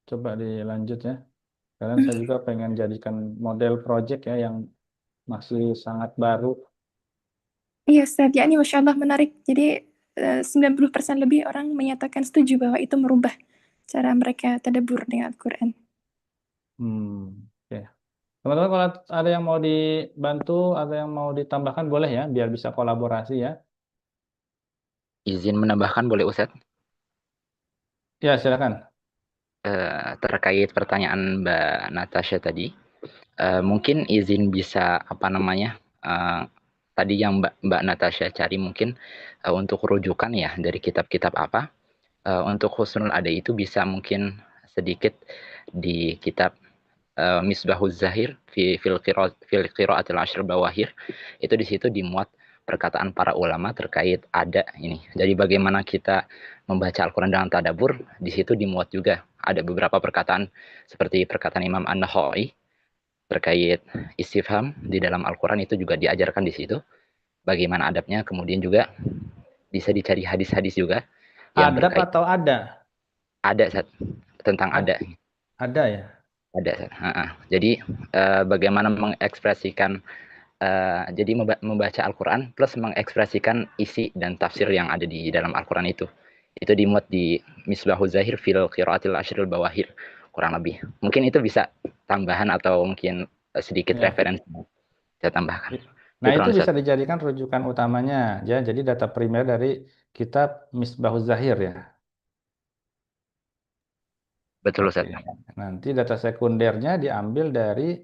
Coba dilanjut ya. Karena saya juga pengen jadikan model project ya yang masih sangat baru. Iya, Ustaz. Ya, ini Masya Allah menarik. Jadi 90% lebih orang menyatakan setuju bahwa itu merubah cara mereka tadabbur dengan Al-Quran. Oke. Teman-teman kalau ada yang mau dibantu, ada yang mau ditambahkan boleh ya, biar bisa kolaborasi ya. Izin menambahkan boleh Ustadz? Ya, silakan. Terkait pertanyaan Mbak Natasha tadi, mungkin izin bisa apa namanya, tadi yang Mbak Natasha cari mungkin untuk rujukan ya dari kitab-kitab apa, untuk Husnul Ada itu bisa mungkin sedikit di kitab Misbahuz Zahir fil Qiraatil Ashr Bawahir, itu di situ dimuat perkataan para ulama terkait ada ini. Jadi bagaimana kita membaca Al-Quran dengan tadabur, di situ dimuat juga ada beberapa perkataan seperti perkataan Imam An-Nawawi terkait istifham di dalam Al-Quran, itu juga diajarkan di situ. Bagaimana adabnya, kemudian juga bisa dicari hadis-hadis juga yang Adab terkait atau ada? ada tentang ada. Ada ya. Ada. Jadi bagaimana mengekspresikan jadi membaca Al-Quran plus mengekspresikan isi dan tafsir yang ada di dalam Al-Quran itu. Itu dimuat di Misbahuz Zahir fil Qiraatil Ashril Bawahir, kurang lebih. Mungkin itu bisa tambahan atau mungkin sedikit Ya. referensi saya tambahkan. Nah, itu Syukran, Ustaz. bisa dijadikan rujukan utamanya ya. Jadi data primer dari kitab Misbahuz Zahir ya. Betul, Oke. Ustaz. Nanti data sekundernya diambil dari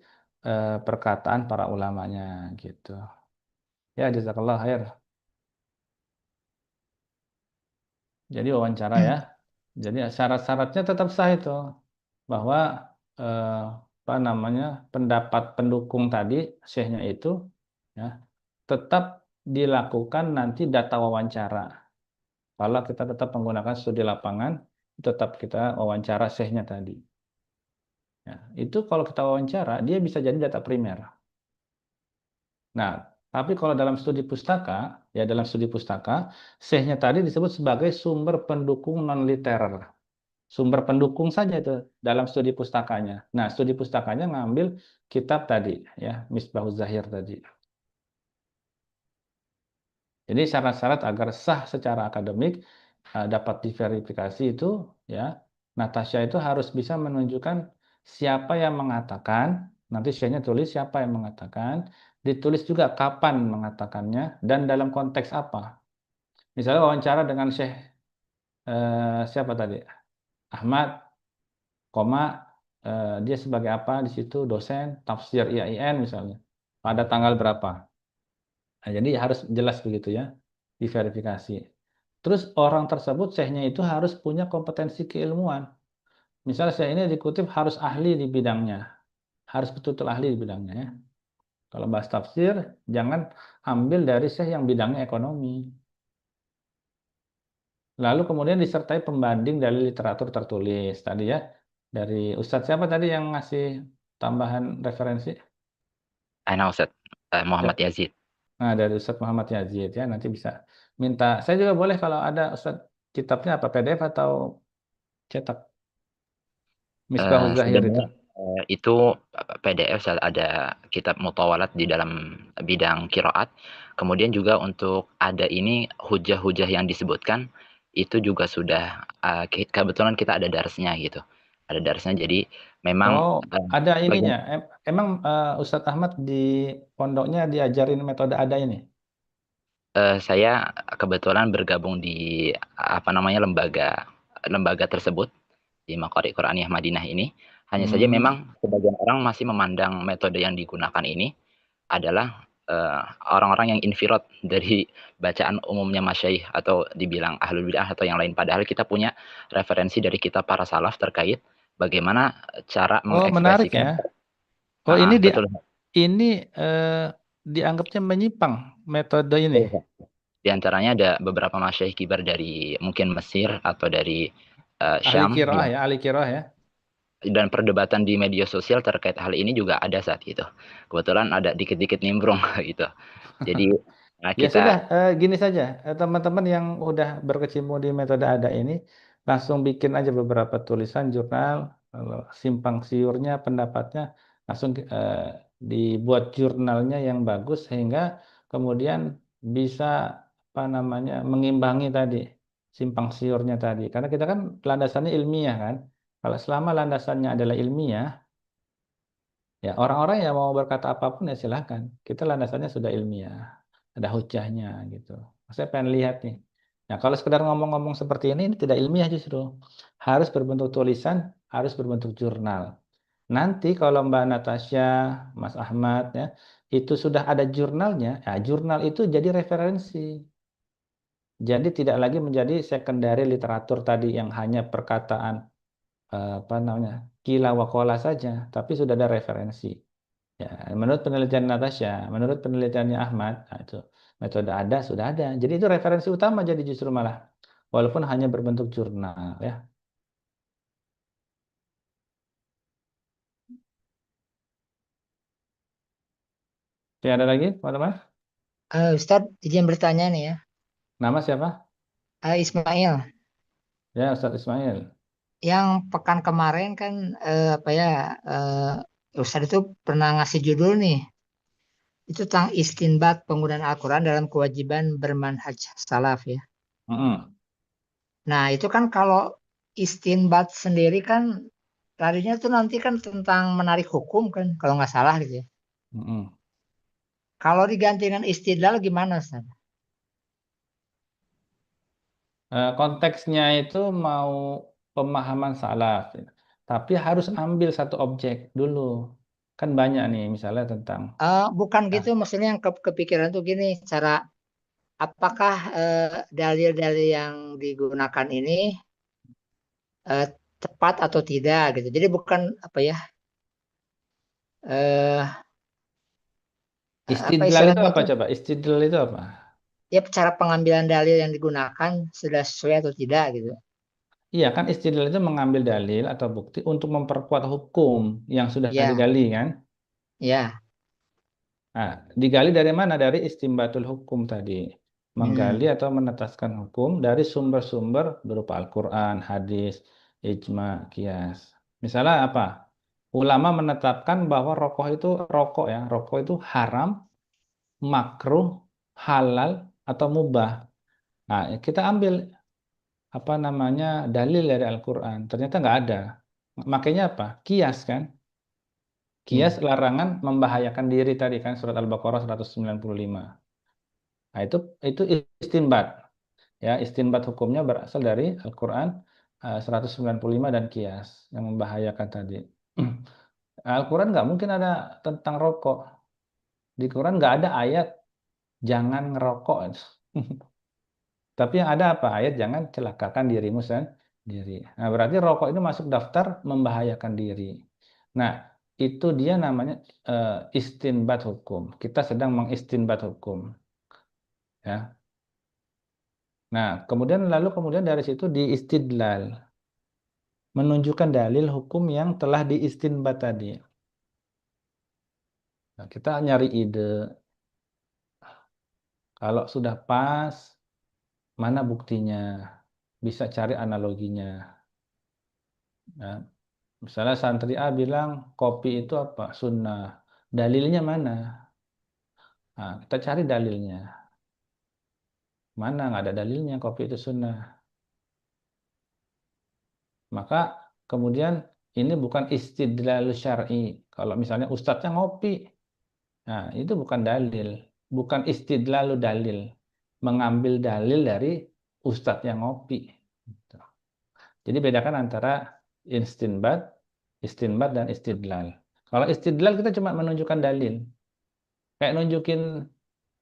perkataan para ulamanya gitu. Ya, jazakallah khair. Jadi wawancara ya. Jadi syarat-syaratnya tetap sah itu bahwa eh, apa namanya pendapat pendukung tadi syekhnya itu ya tetap dilakukan nanti data wawancara. Kalau kita tetap menggunakan studi lapangan, tetap kita wawancara syekhnya tadi. Ya, itu kalau kita wawancara, dia bisa jadi data primer. Nah, tapi kalau dalam studi pustaka, ya dalam studi pustaka, syekhnya tadi disebut sebagai sumber pendukung non-literer. Sumber pendukung saja itu dalam studi pustakanya. Nah, studi pustakanya ngambil kitab tadi, ya Misbahuz Zahir tadi. Jadi syarat-syarat agar sah secara akademik dapat diverifikasi itu ya, Natasha itu harus bisa menunjukkan siapa yang mengatakan, nanti Syekhnya tulis siapa yang mengatakan, ditulis juga kapan mengatakannya dan dalam konteks apa. Misalnya wawancara dengan Syekh siapa tadi? Ahmad, koma dia sebagai apa di situ dosen tafsir IAIN misalnya. Pada tanggal berapa? Nah, jadi harus jelas begitu ya, diverifikasi. Terus orang tersebut syekhnya itu harus punya kompetensi keilmuan. Misalnya syekh ini dikutip harus ahli di bidangnya, harus betul-betul ahli di bidangnya ya. Kalau bahas tafsir, jangan ambil dari syekh yang bidangnya ekonomi. Lalu kemudian disertai pembanding dari literatur tertulis tadi ya. Dari Ustadz siapa tadi yang ngasih tambahan referensi? Nah, Ustadz, Muhammad Ya. Yazid. Nah, dari Ustadz Muhammad Yazid ya, nanti bisa minta. Saya juga boleh kalau ada Ustadz kitabnya apa PDF atau cetak. Misbahuz Zahir itu. Sebenarnya itu PDF ada kitab mutawalat di dalam bidang kiroat. Kemudian juga untuk ada ini hujah-hujah yang disebutkan itu juga sudah kebetulan kita ada darsnya gitu. Ada darsnya jadi memang Oh, ada bagian ininya. Emang Ustadz Ahmad di pondoknya diajarin metode ada ini? saya kebetulan bergabung di apa namanya lembaga lembaga tersebut di Maqari Quraniyah Madinah ini. Hanya saja Hmm. memang sebagian orang masih memandang metode yang digunakan ini adalah orang-orang yang infirad dari bacaan umumnya masyaikh atau dibilang ahlul bidah atau yang lain. Padahal kita punya referensi dari kitab para salaf terkait bagaimana cara Oh, menarik mengekspresikan. ya. Oh, Betul. ini dianggapnya menyimpang metode ini. Di antaranya ada beberapa masyaikh kibar dari mungkin Mesir atau dari Ahli Syam kiroah ya, ahli kiroah ya. dan perdebatan di media sosial terkait hal ini juga ada saat itu. Kebetulan ada dikit-dikit nimbrung gitu. Jadi Ya sudah, kita gini saja, teman-teman yang udah berkecimpung di metode ada ini, langsung bikin aja beberapa tulisan jurnal, kalau simpang siurnya pendapatnya, langsung dibuat jurnalnya yang bagus sehingga kemudian bisa apa namanya mengimbangi tadi simpang siurnya tadi. Karena kita kan landasannya ilmiah kan. Kalau selama landasannya adalah ilmiah, ya, orang-orang yang mau berkata apapun ya silahkan. Kita landasannya sudah ilmiah, ada hujahnya gitu. Saya pengen lihat nih. Nah, kalau sekedar ngomong-ngomong seperti ini tidak ilmiah justru. Harus berbentuk tulisan, harus berbentuk jurnal. Nanti kalau Mbak Natasha, Mas Ahmad ya, itu sudah ada jurnalnya, ya jurnal itu jadi referensi. Jadi tidak lagi menjadi secondary literatur tadi yang hanya perkataan apa namanya, kila wakola saja, tapi sudah ada referensi. Ya, menurut penelitian Natasha, menurut penelitiannya Ahmad, nah itu metode ada sudah ada. Jadi itu referensi utama jadi justru malah, walaupun hanya berbentuk jurnal ya. Oke, ada lagi, teman-teman? Ustadz, izin bertanya nih ya. Nama siapa? Ismail, Ya, Ustadz Ismail. yang pekan kemarin kan Ustadz itu pernah ngasih judul nih. Itu tentang istinbat penggunaan Al-Quran dalam kewajiban bermanhaj salaf ya. Mm-mm. Nah, itu kan kalau istinbat sendiri kan larinya tuh nanti kan tentang menarik hukum kan, kalau nggak salah gitu ya. Mm-mm. Kalau diganti dengan istidlal gimana, Ustaz? Konteksnya itu mau pemahaman salaf, tapi harus ambil satu objek dulu. Kan banyak nih, misalnya tentang Bukan nah, gitu, maksudnya yang kepikiran tuh gini, cara apakah dalil-dalil yang digunakan ini eh, tepat atau tidak gitu. Jadi bukan apa ya eh apa istidlal itu istilahnya apa itu coba? Istidlal itu apa? ya cara pengambilan dalil yang digunakan sudah sesuai atau tidak gitu. Iya kan istidlal itu mengambil dalil atau bukti untuk memperkuat hukum yang sudah Ya, digali kan. ya. Nah, digali dari mana? Dari istimbatul hukum tadi. Menggali Hmm. atau menetaskan hukum dari sumber-sumber berupa Al-Quran, hadis, ijma, kias. Misalnya apa? Ulama menetapkan bahwa rokok itu haram, makruh, halal, atau mubah. Nah, kita ambil apa namanya dalil dari Al-Quran. Ternyata nggak ada. Makanya apa? Kias kan? Kias Ya. larangan membahayakan diri tadi kan surat Al-Baqarah 195. Nah, itu istinbat. Ya, istinbat hukumnya berasal dari Al-Quran 195 dan kias yang membahayakan tadi. Al-Quran nggak mungkin ada tentang rokok. Di Quran nggak ada ayat jangan ngerokok. Tapi yang ada apa? Ayat jangan celakakan dirimu sendiri. Nah, berarti rokok itu masuk daftar membahayakan diri. Nah, itu dia namanya istinbat hukum. Kita sedang mengistinbat hukum. Ya. Nah, kemudian dari situ diistidlal. Menunjukkan dalil hukum yang telah diistinbat tadi. Nah, kita nyari ide. Kalau sudah pas, mana buktinya? Bisa cari analoginya. Nah, misalnya santri A bilang kopi itu apa? Sunnah. Dalilnya mana? Nah, kita cari dalilnya. Mana nggak ada dalilnya kopi itu sunnah. Maka kemudian ini bukan istidlal syar'i. Kalau misalnya ustadznya ngopi, nah itu bukan dalil. Bukan istidlalu dalil. Mengambil dalil dari ustadz yang ngopi. Gitu. Jadi bedakan antara istinbat, istinbat dan istidlal. Kalau istidlal kita cuma menunjukkan dalil. Kayak nunjukin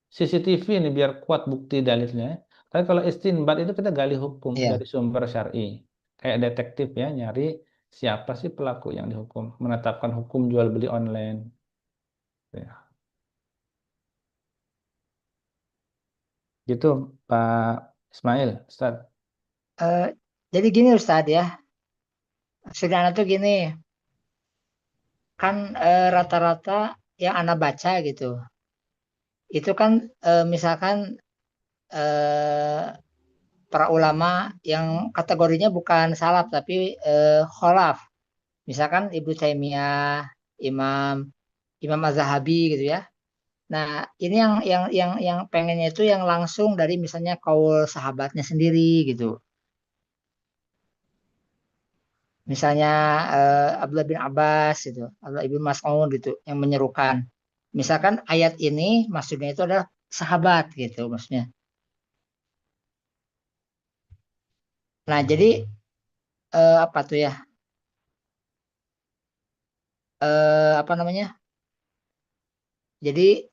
CCTV ini biar kuat bukti dalilnya. Tapi kalau istinbat itu kita gali hukum Iya. dari sumber syar'i. Kayak detektif ya, nyari siapa sih pelaku yang dihukum, menetapkan hukum jual beli online. Ya. Gitu Pak Ismail, Ustaz. Eh, jadi gini Ustadz ya, sederhana tuh gini, kan rata-rata yang Anda baca gitu, itu kan misalkan eh, para ulama yang kategorinya bukan salaf tapi kholaf, misalkan Ibnu Taimiyah, Imam Imam Az-Zahabi gitu ya. Nah, ini yang pengennya itu yang langsung dari misalnya kaul sahabatnya sendiri gitu. Misalnya Abdullah bin Abbas gitu, Abdullah bin Mas'ud gitu yang menyerukan. Misalkan ayat ini maksudnya itu adalah sahabat gitu maksudnya. Nah, jadi apa tuh ya? Apa namanya? Jadi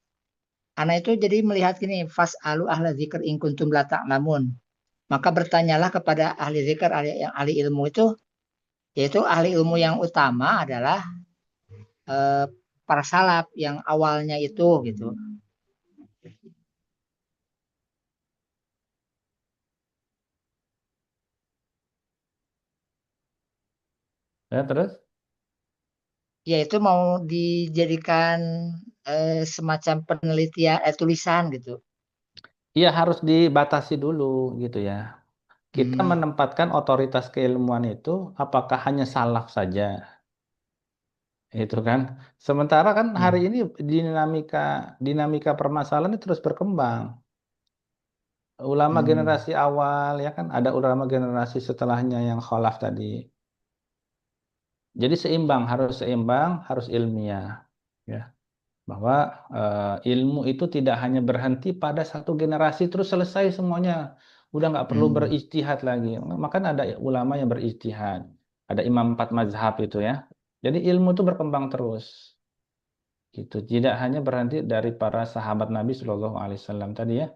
anak itu jadi melihat gini, fas alu ahla zikr in kuntum la ta'lamun. Maka bertanyalah kepada ahli zikr, yang ahli ilmu itu, yaitu ahli ilmu yang utama adalah eh, para salaf yang awalnya itu gitu. Ya, terus? Yaitu mau dijadikan semacam penelitian tulisan gitu. Iya harus dibatasi dulu gitu ya. Kita Hmm, menempatkan otoritas keilmuan itu apakah hanya salaf saja, itu kan. Sementara kan hari ya. ini dinamika dinamika permasalahan ini terus berkembang. Ulama Hmm, generasi awal ya kan, ada ulama generasi setelahnya yang kholaf tadi. Jadi harus seimbang, harus ilmiah, ya. Bahwa ilmu itu tidak hanya berhenti pada satu generasi terus selesai semuanya, udah nggak perlu hmm. berijtihad lagi. Maka ada ulama yang berijtihad, ada imam empat mazhab itu ya. Jadi ilmu itu berkembang terus, gitu. Tidak hanya berhenti dari para sahabat Nabi Shallallahu Alaihi Wasallam tadi ya,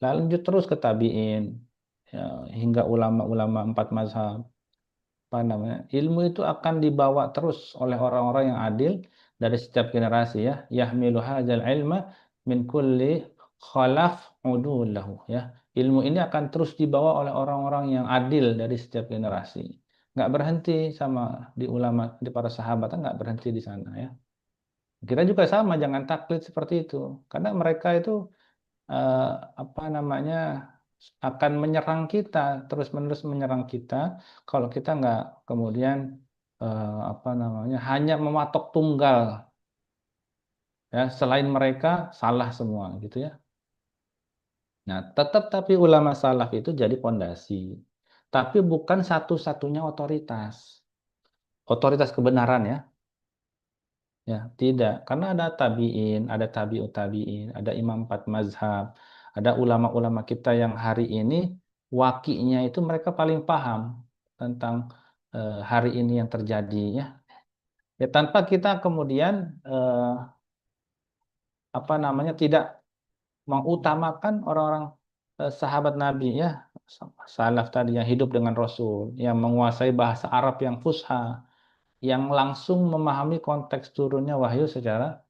lanjut terus ke tabiin, ya, hingga ulama-ulama empat mazhab. Apa namanya, ilmu itu akan dibawa terus oleh orang-orang yang adil dari setiap generasi ya, yahmilu hadzal ilma min kulli khalaf udulahu ya, ilmu ini akan terus dibawa oleh orang-orang yang adil dari setiap generasi, nggak berhenti sama di ulama, di para sahabat kan nggak berhenti di sana ya. Kita juga sama, jangan taklid seperti itu karena mereka itu eh, apa namanya, akan menyerang kita, terus-menerus menyerang kita kalau kita nggak kemudian apa namanya, hanya mematok tunggal ya, selain mereka salah semua gitu ya. Nah, tapi ulama salaf itu jadi pondasi. Tapi bukan satu-satunya otoritas. Otoritas kebenaran ya. Ya, tidak. Karena ada tabi'in, ada tabi'ut tabi'in, ada imam empat mazhab, ada ulama-ulama kita yang hari ini wakinya itu mereka paling paham tentang hari ini yang terjadi ya. Ya tanpa kita kemudian apa namanya tidak mengutamakan orang-orang sahabat Nabi ya, salaf tadi yang hidup dengan Rasul, yang menguasai bahasa Arab yang fusha, yang langsung memahami konteks turunnya wahyu secara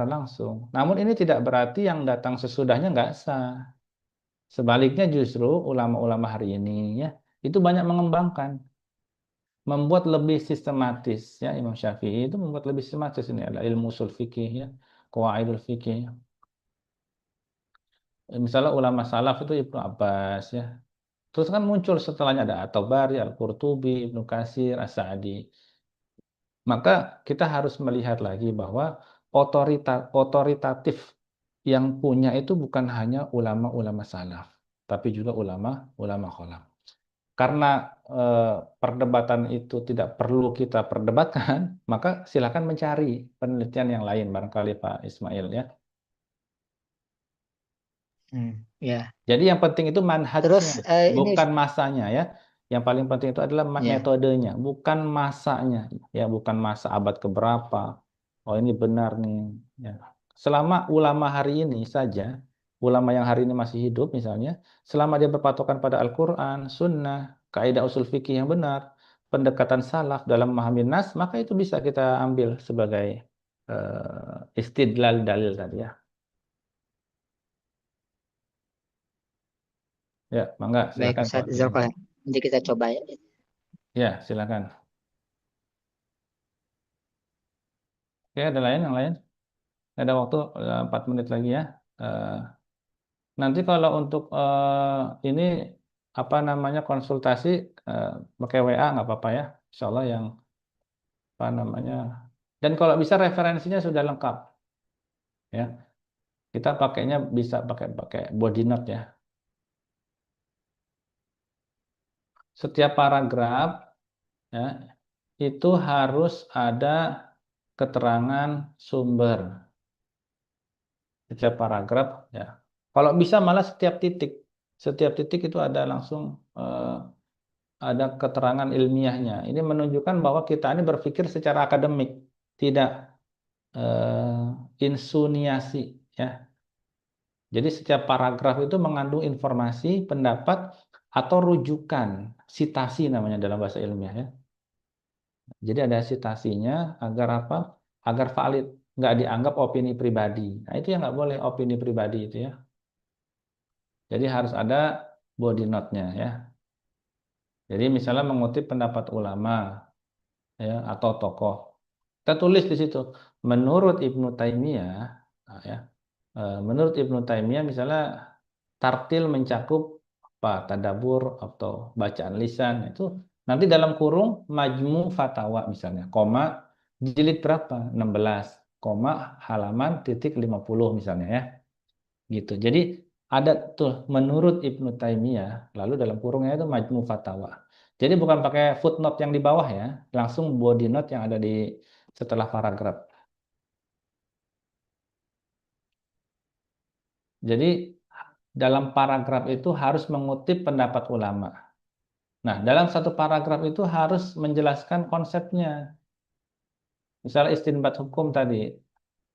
langsung. Namun ini tidak berarti yang datang sesudahnya nggak sah. Sebaliknya justru ulama-ulama hari ini ya itu banyak mengembangkan, membuat lebih sistematis ya. Imam Syafi'i itu membuat lebih sistematis ini adalah ilmu usul fikih ya, qawaidul fikih. Misalnya ulama salaf itu Ibnu Abbas ya. Terus kan muncul setelahnya ada At-Tabari, Al-Qurtubi, Ibnu Katsir, As-Sa'di. Maka kita harus melihat lagi bahwa otoritatif yang punya itu bukan hanya ulama-ulama salaf, tapi juga ulama-ulama khalaf. Karena perdebatan itu tidak perlu kita perdebatkan, maka silakan mencari penelitian yang lain barangkali Pak Ismail ya. Ya. Jadi yang penting itu manhajnya, Terus ini bukan masanya ya. Yang paling penting itu adalah ya. metodenya, bukan masanya. Ya, bukan masa abad keberapa. Oh ini benar nih. Ya. Selama ulama hari ini saja, ulama yang hari ini masih hidup misalnya, selama dia berpatokan pada Al-Quran, Sunnah, kaidah usul fikih yang benar, pendekatan salaf dalam memahami nas, maka itu bisa kita ambil sebagai istidlal dalil tadi ya. Ya, mangga Baik silakan Ustaz Pak. Zulkarnain. Nanti kita coba ya. Ya, silakan. Oke, ada lain yang lain? Ada waktu 4 menit lagi ya. Nanti kalau untuk ini apa namanya konsultasi pakai WA nggak apa-apa ya. Insya Allah yang apa namanya. Dan kalau bisa referensinya sudah lengkap ya. Kita pakainya bisa pakai body note ya. Setiap paragraf ya itu harus ada keterangan sumber. Setiap paragraf ya. Kalau bisa malah setiap titik itu ada langsung ada keterangan ilmiahnya. Ini menunjukkan bahwa kita ini berpikir secara akademik, tidak insuniasi ya. Jadi setiap paragraf itu mengandung informasi, pendapat atau rujukan, sitasi namanya dalam bahasa ilmiah ya. Jadi ada sitasinya agar apa? Agar valid, nggak dianggap opini pribadi. Nah itu yang nggak boleh opini pribadi itu ya. Jadi harus ada body note-nya ya. Jadi misalnya mengutip pendapat ulama ya atau tokoh. Kita tulis di situ menurut Ibnu Taimiyah nah, ya. Menurut Ibnu Taimiyah misalnya tartil mencakup apa tadabur atau bacaan lisan itu nanti dalam kurung majmu fatwa misalnya koma jilid berapa 16 koma halaman titik 50 misalnya ya gitu. Jadi ada tuh menurut Ibnu Taimiyah, lalu dalam kurungnya itu Majmu Fatawa. Jadi bukan pakai footnote yang di bawah ya, langsung body note yang ada di setelah paragraf. Jadi dalam paragraf itu harus mengutip pendapat ulama. Nah, dalam satu paragraf itu harus menjelaskan konsepnya. Misalnya istinbat hukum tadi.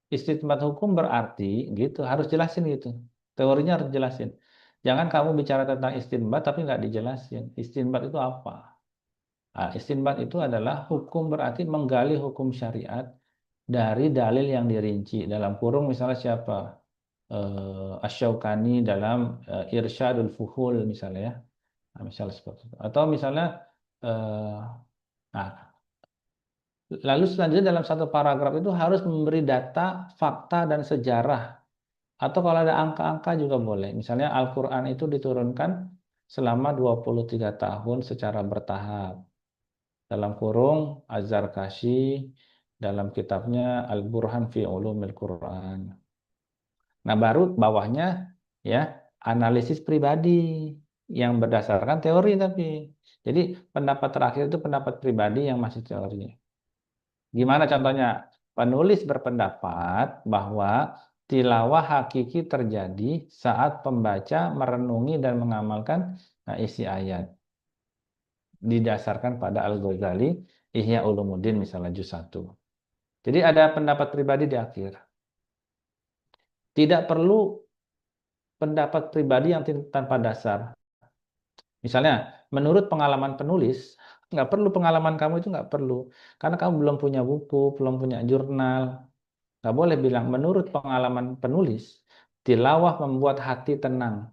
Istinbat hukum berarti gitu, harus jelasin gitu. Teorinya harus jelasin. Jangan kamu bicara tentang istinbat tapi nggak dijelasin. Istinbat itu apa? Nah, istinbat itu adalah hukum berarti menggali hukum syariat dari dalil yang dirinci. Dalam kurung misalnya siapa? Asy-Syaukani dalam Irsyadul Fuhul misalnya ya. Nah, misalnya seperti itu. Atau misalnya eh, nah, lalu selanjutnya dalam satu paragraf itu harus memberi data, fakta dan sejarah. Atau kalau ada angka-angka juga boleh. Misalnya Al-Quran itu diturunkan selama 23 tahun secara bertahap. Dalam kurung Az-Zarkashi dalam kitabnya Al-Burhan fi Ulumil Quran. Nah baru bawahnya ya, analisis pribadi yang berdasarkan teori tapi. Jadi pendapat terakhir itu pendapat pribadi yang masih teori. Gimana contohnya? Penulis berpendapat bahwa tilawah hakiki terjadi saat pembaca merenungi dan mengamalkan isi ayat. Didasarkan pada Al-Ghazali, Ihya Ulumuddin misalnya juz 1. Jadi ada pendapat pribadi di akhir. Tidak perlu pendapat pribadi yang tanpa dasar. Misalnya, menurut pengalaman penulis, nggak perlu pengalaman kamu itu nggak perlu. Karena kamu belum punya buku, belum punya jurnal. Nggak boleh bilang, menurut pengalaman penulis, tilawah membuat hati tenang.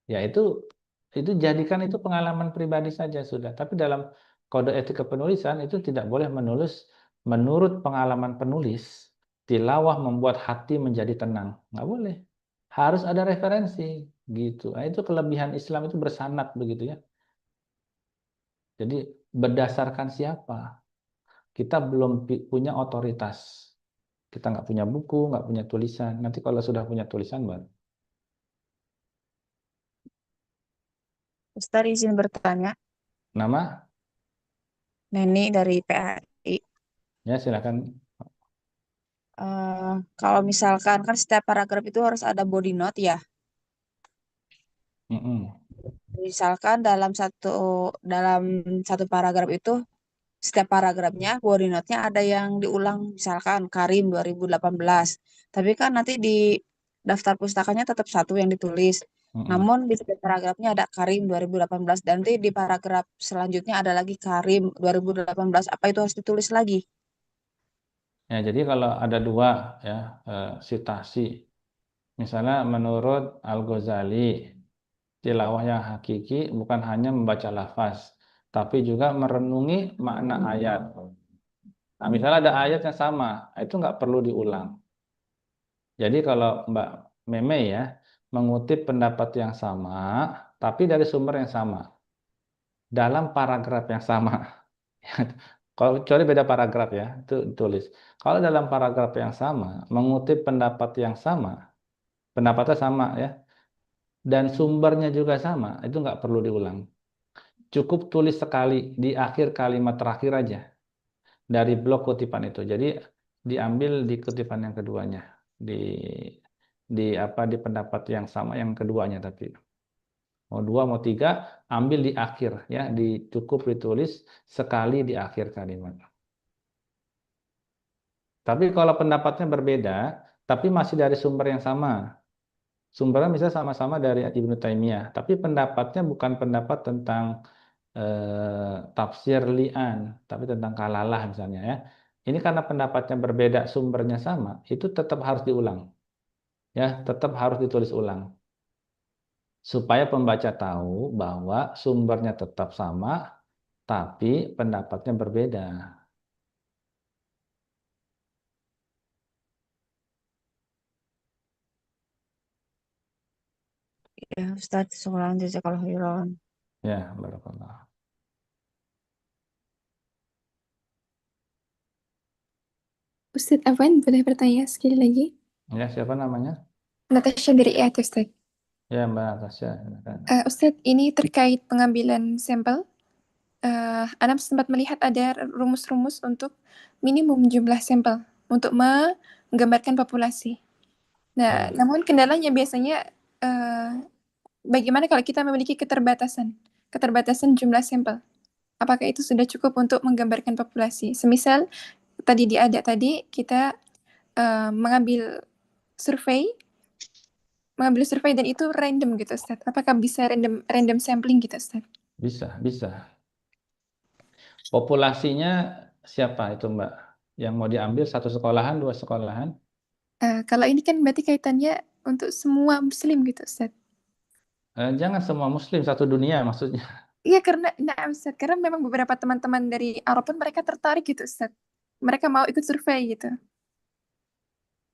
Ya itu jadikan itu pengalaman pribadi saja sudah. Tapi dalam kode etik kepenulisan itu tidak boleh menulis menurut pengalaman penulis, tilawah membuat hati menjadi tenang. Nggak boleh. Harus ada referensi gitu. Nah, itu kelebihan Islam itu bersanad begitu ya. Jadi berdasarkan siapa? Kita belum punya otoritas. Kita nggak punya buku, nggak punya tulisan. Nanti kalau sudah punya tulisan baru. Ustaz izin bertanya, Nama? Neni dari PAI. Ya silakan. Kalau misalkan kan setiap paragraf itu harus ada body note ya. Mm-mm. Misalkan dalam satu paragraf itu setiap paragrafnya body note-nya ada yang diulang, misalkan Karim 2018. Tapi kan nanti di daftar pustakanya tetap satu yang ditulis. Mm-mm. Namun di setiap paragrafnya ada Karim 2018 dan nanti di paragraf selanjutnya ada lagi Karim 2018. Apa itu harus ditulis lagi? Ya, jadi kalau ada dua ya sitasi, misalnya menurut Al-Ghazali, tilawah yang hakiki bukan hanya membaca lafaz, tapi juga merenungi makna ayat. Nah, misalnya ada ayat yang sama, itu nggak perlu diulang. Jadi kalau Mbak Meme ya mengutip pendapat yang sama, tapi dari sumber yang sama, dalam paragraf yang sama. Kalau kecuali beda paragraf ya, itu tulis. Kalau dalam paragraf yang sama, mengutip pendapat yang sama, pendapatnya sama ya, dan sumbernya juga sama, itu nggak perlu diulang. Cukup tulis sekali di akhir kalimat terakhir aja dari blok kutipan itu. Jadi diambil di kutipan yang keduanya, di pendapat yang sama yang keduanya tapi. Mau dua, mau tiga, ambil di akhir ya, cukup ditulis sekali di akhir kalimat. Tapi kalau pendapatnya berbeda, tapi masih dari sumber yang sama. Sumbernya misalnya sama-sama dari Ibnu Taimiyah, tapi pendapatnya bukan pendapat tentang tafsir li'an, tapi tentang kalalah misalnya ya. Ini karena pendapatnya berbeda, sumbernya sama, itu tetap harus diulang. Ya, tetap harus ditulis ulang. Supaya pembaca tahu bahwa sumbernya tetap sama, tapi pendapatnya berbeda. Ya, Ustaz, sekolah jazakallahu khairan. Ya, barakallah. Ustadz Afwan, boleh bertanya sekali lagi? Ya, siapa namanya? Natasha dari IAT, Ustadz. Ya, Mbak Natasha. Silakan. Ustadz, ini terkait pengambilan sampel. Anam sempat melihat ada rumus-rumus untuk minimum jumlah sampel untuk menggambarkan populasi. Nah, Ya. namun kendalanya biasanya bagaimana kalau kita memiliki keterbatasan jumlah sampel? Apakah itu sudah cukup untuk menggambarkan populasi? Semisal tadi tadi kita mengambil survei dan itu random gitu, Ustaz. Apakah bisa random sampling gitu, Ustaz? Bisa. Populasinya siapa itu, Mbak? Yang mau diambil satu sekolahan, dua sekolahan? Kalau ini kan berarti kaitannya untuk semua muslim gitu, Ustaz. Jangan semua muslim satu dunia maksudnya. Iya, Ustaz, karena memang beberapa teman-teman dari Arab pun mereka tertarik gitu, Ustaz. Mereka mau ikut survei gitu.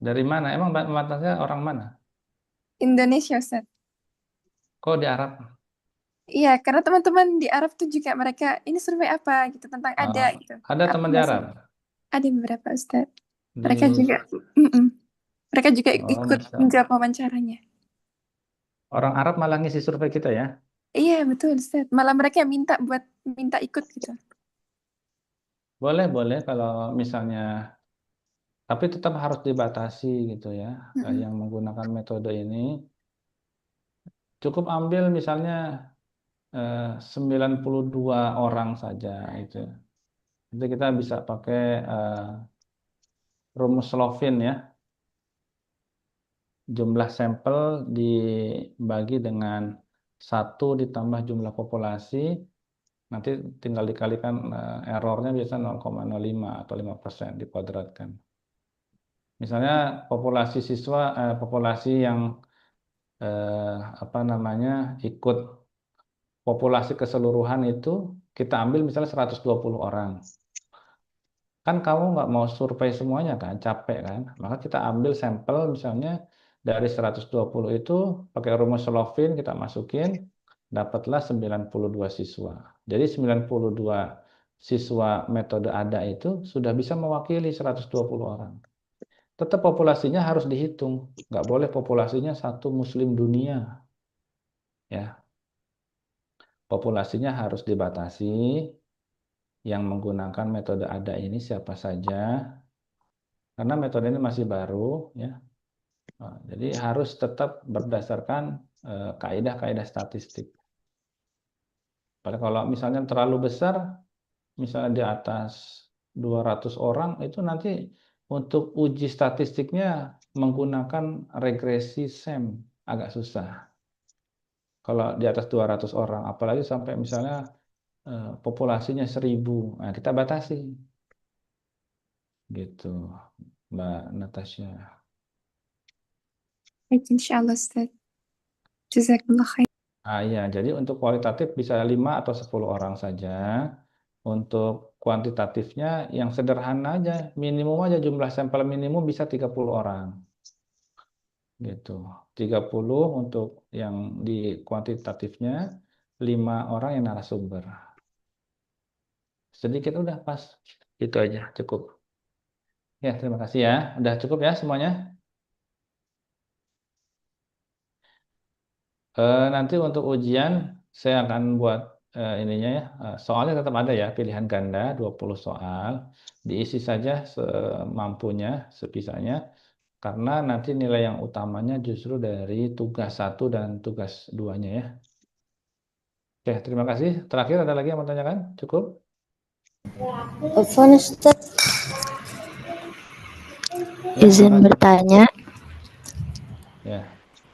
Dari mana? Emang Mbak Natasha orang mana? Indonesia, Ustaz. Kok di Arab? Iya, karena teman-teman di Arab tuh juga mereka, ini survei apa gitu, tentang ada gitu. Ada Apa teman di Arab? Ada beberapa, Ustaz. Di Mereka juga, mereka juga Oh, ikut Masya Allah. menjawab wawancaranya. Orang Arab malah ngisi survei kita ya. Iya, betul, Ustaz. Malah mereka minta ikut gitu. Boleh kalau misalnya, tapi tetap harus dibatasi gitu ya. Yang menggunakan metode ini cukup ambil misalnya 92 orang saja itu. Jadi kita bisa pakai rumus Slovin ya. Jumlah sampel dibagi dengan 1 ditambah jumlah populasi, nanti tinggal dikalikan errornya biasa 0,05 atau 5% dikuadratkan. Misalnya populasi yang ikut populasi keseluruhan itu kita ambil misalnya 120 orang. Kan kamu nggak mau survei semuanya kan, capek kan. Maka kita ambil sampel misalnya dari 120 itu pakai rumus Slovin kita masukin, dapatlah 92 siswa. Jadi 92 siswa metode ADA itu sudah bisa mewakili 120 orang. Tetap populasinya harus dihitung, nggak boleh populasinya satu muslim dunia. Ya, populasinya harus dibatasi. Yang menggunakan metode ADA ini siapa saja, karena metode ini masih baru, ya. Jadi harus tetap berdasarkan kaidah-kaidah statistik. Padahal kalau misalnya terlalu besar, misalnya di atas 200 orang, itu nanti untuk uji statistiknya menggunakan regresi SEM, agak susah. Kalau di atas 200 orang, apalagi sampai misalnya populasinya 1000, nah kita batasi. Gitu, Mbak Natasha. Baik, insyaallah, Ustaz. Jazakallah khair. Iya, jadi untuk kualitatif bisa 5 atau 10 orang saja. Untuk kuantitatifnya yang sederhana aja, minimum aja jumlah sampel minimum bisa 30 orang. Gitu. 30 untuk yang di kuantitatifnya, 5 orang yang narasumber. Sedikit udah pas. Itu aja, cukup. Ya, terima kasih ya. Udah cukup ya semuanya? Nanti untuk ujian saya akan buat ininya ya. Soalnya tetap ada ya, pilihan ganda 20 soal. Diisi saja semampunya, sebisanya. Karena nanti nilai yang utamanya justru dari tugas 1 dan tugas 2-nya ya. Oke, terima kasih. Terakhir ada lagi yang mau tanyakan? Cukup? Afwan Ustaz, Ya, izin silakan. bertanya. Ya.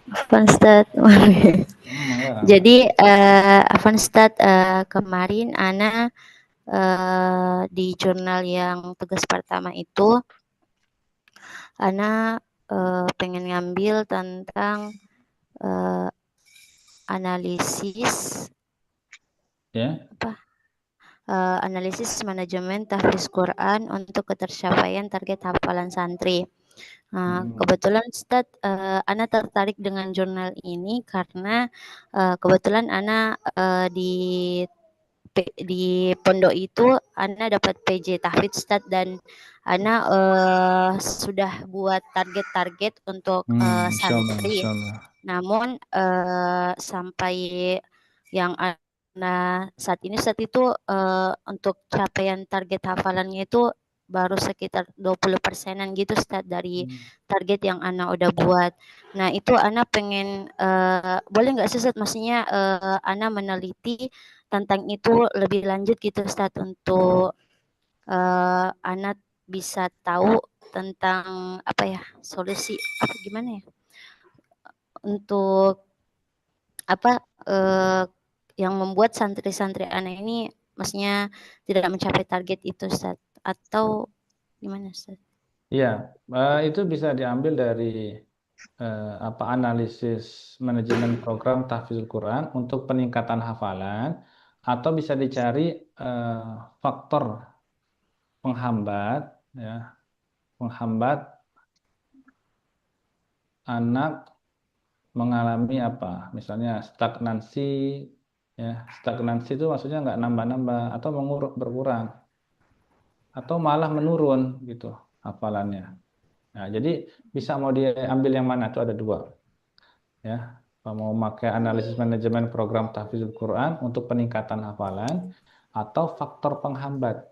Afwan Ustaz. Enggak. Jadi Afwan Ustaz, kemarin Ana di jurnal yang tugas pertama itu Ana pengen ngambil tentang analisis Ya. analisis manajemen tahfiz Quran untuk ketercapaian target hafalan santri. Kebetulan Ustaz, Ana tertarik dengan jurnal ini karena kebetulan Ana di pondok itu Ana dapat PJ tahfidz Ustaz, dan Ana sudah buat target-target untuk santri. Namun sampai yang Ana saat ini Ustaz itu untuk capaian target hafalannya itu baru sekitar 20%-an gitu Ustaz dari target yang Ana udah buat. Nah itu Ana pengen, boleh nggak sih Ustaz, maksudnya Ana meneliti tentang itu lebih lanjut gitu Ustaz, untuk Ana bisa tahu tentang apa ya, solusi apa gimana ya, untuk apa yang membuat santri-santri Ana ini maksudnya tidak mencapai target itu Ustaz, atau gimana Ustaz? Iya, itu bisa diambil dari analisis manajemen program tahfizul Quran untuk peningkatan hafalan, atau bisa dicari faktor penghambat ya, penghambat anak mengalami apa, misalnya stagnansi ya. Stagnansi itu maksudnya nggak nambah-nambah atau berkurang atau malah menurun gitu hafalannya. Nah, jadi bisa mau diambil yang mana, itu ada 2 ya. mau pakai analisis manajemen program tahfizul Quran untuk peningkatan hafalan atau faktor penghambat.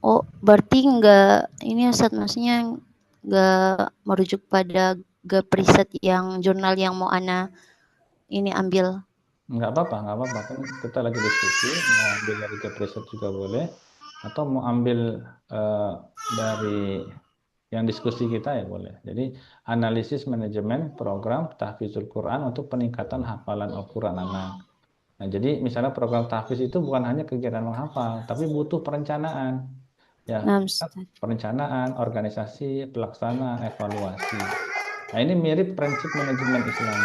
Oh, berarti enggak ini Ustadz, maksudnya enggak merujuk pada gap riset yang jurnal yang mau Ana ini ambil. Nggak apa-apa kan kita lagi diskusi, mau ambil dari gap riset juga boleh, atau mau ambil dari yang diskusi kita ya boleh. Jadi analisis manajemen program tahfizul Quran untuk peningkatan hafalan Al-Quran anak. Nah, jadi misalnya program tahfiz itu bukan hanya kegiatan menghafal, tapi butuh perencanaan. Ya, Nah, Ustadz. perencanaan, organisasi, pelaksanaan, evaluasi. Nah, ini mirip prinsip manajemen Islam.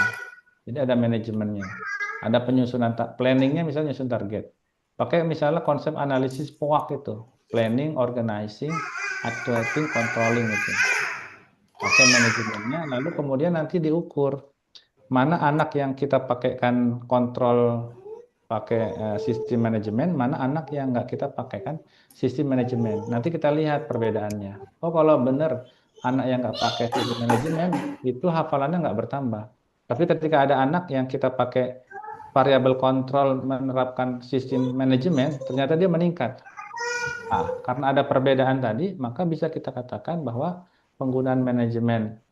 Jadi ada manajemennya. Ada penyusunan planningnya, misalnya nyusun target. Pakai misalnya konsep analisis POAK itu. Planning, organizing, actuating, controlling itu. Pakai manajemennya, lalu kemudian nanti diukur. Mana anak yang kita pakaikan kontrol pakai sistem manajemen, mana anak yang nggak kita pakaikan sistem manajemen. Nanti kita lihat perbedaannya. Oh, kalau benar anak yang nggak pakai sistem manajemen, itu hafalannya nggak bertambah. Tapi ketika ada anak yang kita pakai variabel kontrol menerapkan sistem manajemen, ternyata dia meningkat. Nah, karena ada perbedaan tadi, maka bisa kita katakan bahwa penggunaan manajemen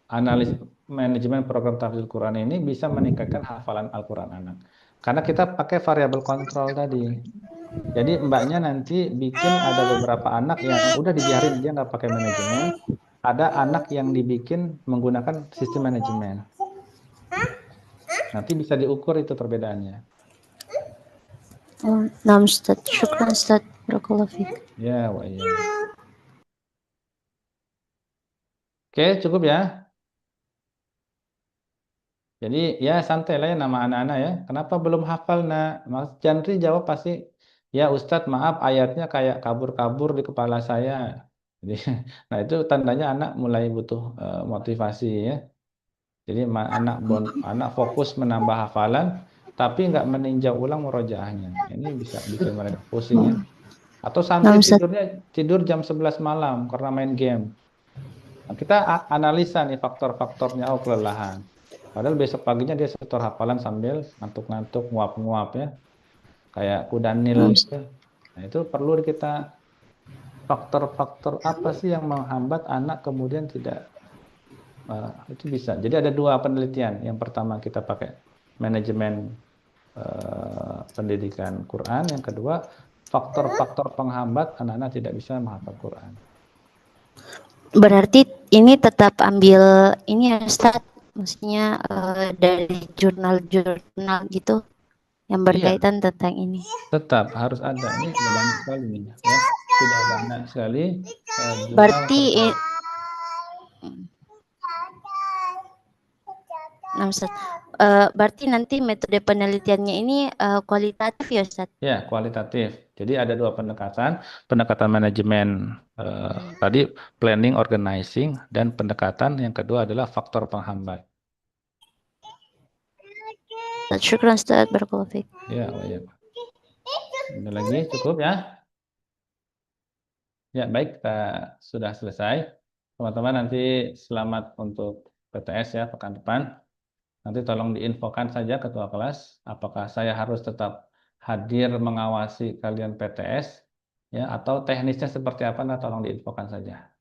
analis manajemen program tahfidz Quran ini bisa meningkatkan hafalan Al-Quran anak. Karena kita pakai variabel kontrol tadi. Jadi mbaknya nanti bikin ada beberapa anak yang udah dibiarin dia nggak pakai manajemen. Ada anak yang dibikin menggunakan sistem manajemen. Nanti bisa diukur itu perbedaannya. Nah, Ustaz. Syukran Ustaz. Barakallahu fiik. Ya, wa iya. Oke, cukup ya. Jadi ya santai lah ya nama anak-anak ya. Kenapa belum hafal nak? Mas Jandri jawab pasti, ya Ustadz maaf ayatnya kayak kabur-kabur di kepala saya. Jadi, nah itu tandanya anak mulai butuh motivasi ya. Jadi anak fokus menambah hafalan, tapi nggak meninjau ulang murojaahnya. Ini bisa bikin mereka pusing ya. Atau santri tidur jam 11 malam karena main game. Nah, kita analisa nih faktor-faktornya, oh kelelahan. Padahal besok paginya dia setor hafalan sambil ngantuk-ngantuk, nguap-nguap ya. Kayak kuda nil gitu. Nah, itu perlu kita faktor-faktor apa sih yang menghambat anak kemudian tidak itu bisa. Jadi ada dua penelitian. Yang pertama kita pakai manajemen pendidikan Quran, yang kedua faktor-faktor penghambat anak-anak tidak bisa menghafal Quran. Berarti ini tetap ambil ini ya Ustaz, maksudnya dari jurnal-jurnal gitu yang berkaitan tentang ini. Tetap harus ada. Ini sudah banyak sekali nih ya. Sudah banyak sekali berarti berarti nanti metode penelitiannya ini kualitatif ya Ustaz? Ya, kualitatif. Jadi ada dua pendekatan. Pendekatan manajemen tadi planning, organizing, dan pendekatan yang kedua adalah faktor penghambat. Syukran Ustaz, barakallahu fiik. Ya, ya. Ada lagi cukup ya? Ya, baik, kita sudah selesai. Teman-teman nanti selamat untuk PTS ya pekan depan. Nanti tolong diinfokan saja ketua kelas, apakah saya harus tetap hadir mengawasi kalian PTS ya atau teknisnya seperti apa, nah tolong diinfokan saja.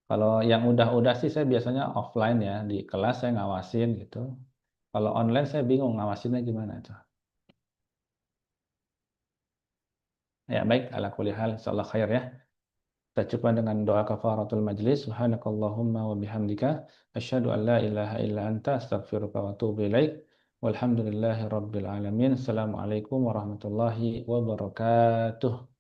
Kalau yang udah sih saya biasanya offline ya, di kelas saya ngawasin gitu. Kalau online saya bingung ngawasinnya gimana itu. Ya baik, ala kulli hal insyaallah khair ya. Kita cukup dengan doa kafaratul majlis. Subhanakallahumma wa bihamdika asyhadu an la ilaha illa anta astaghfiruka wa atubu ilaik. Walhamdulillahi rabbil alamin. Assalamualaikum warahmatullahi wabarakatuh.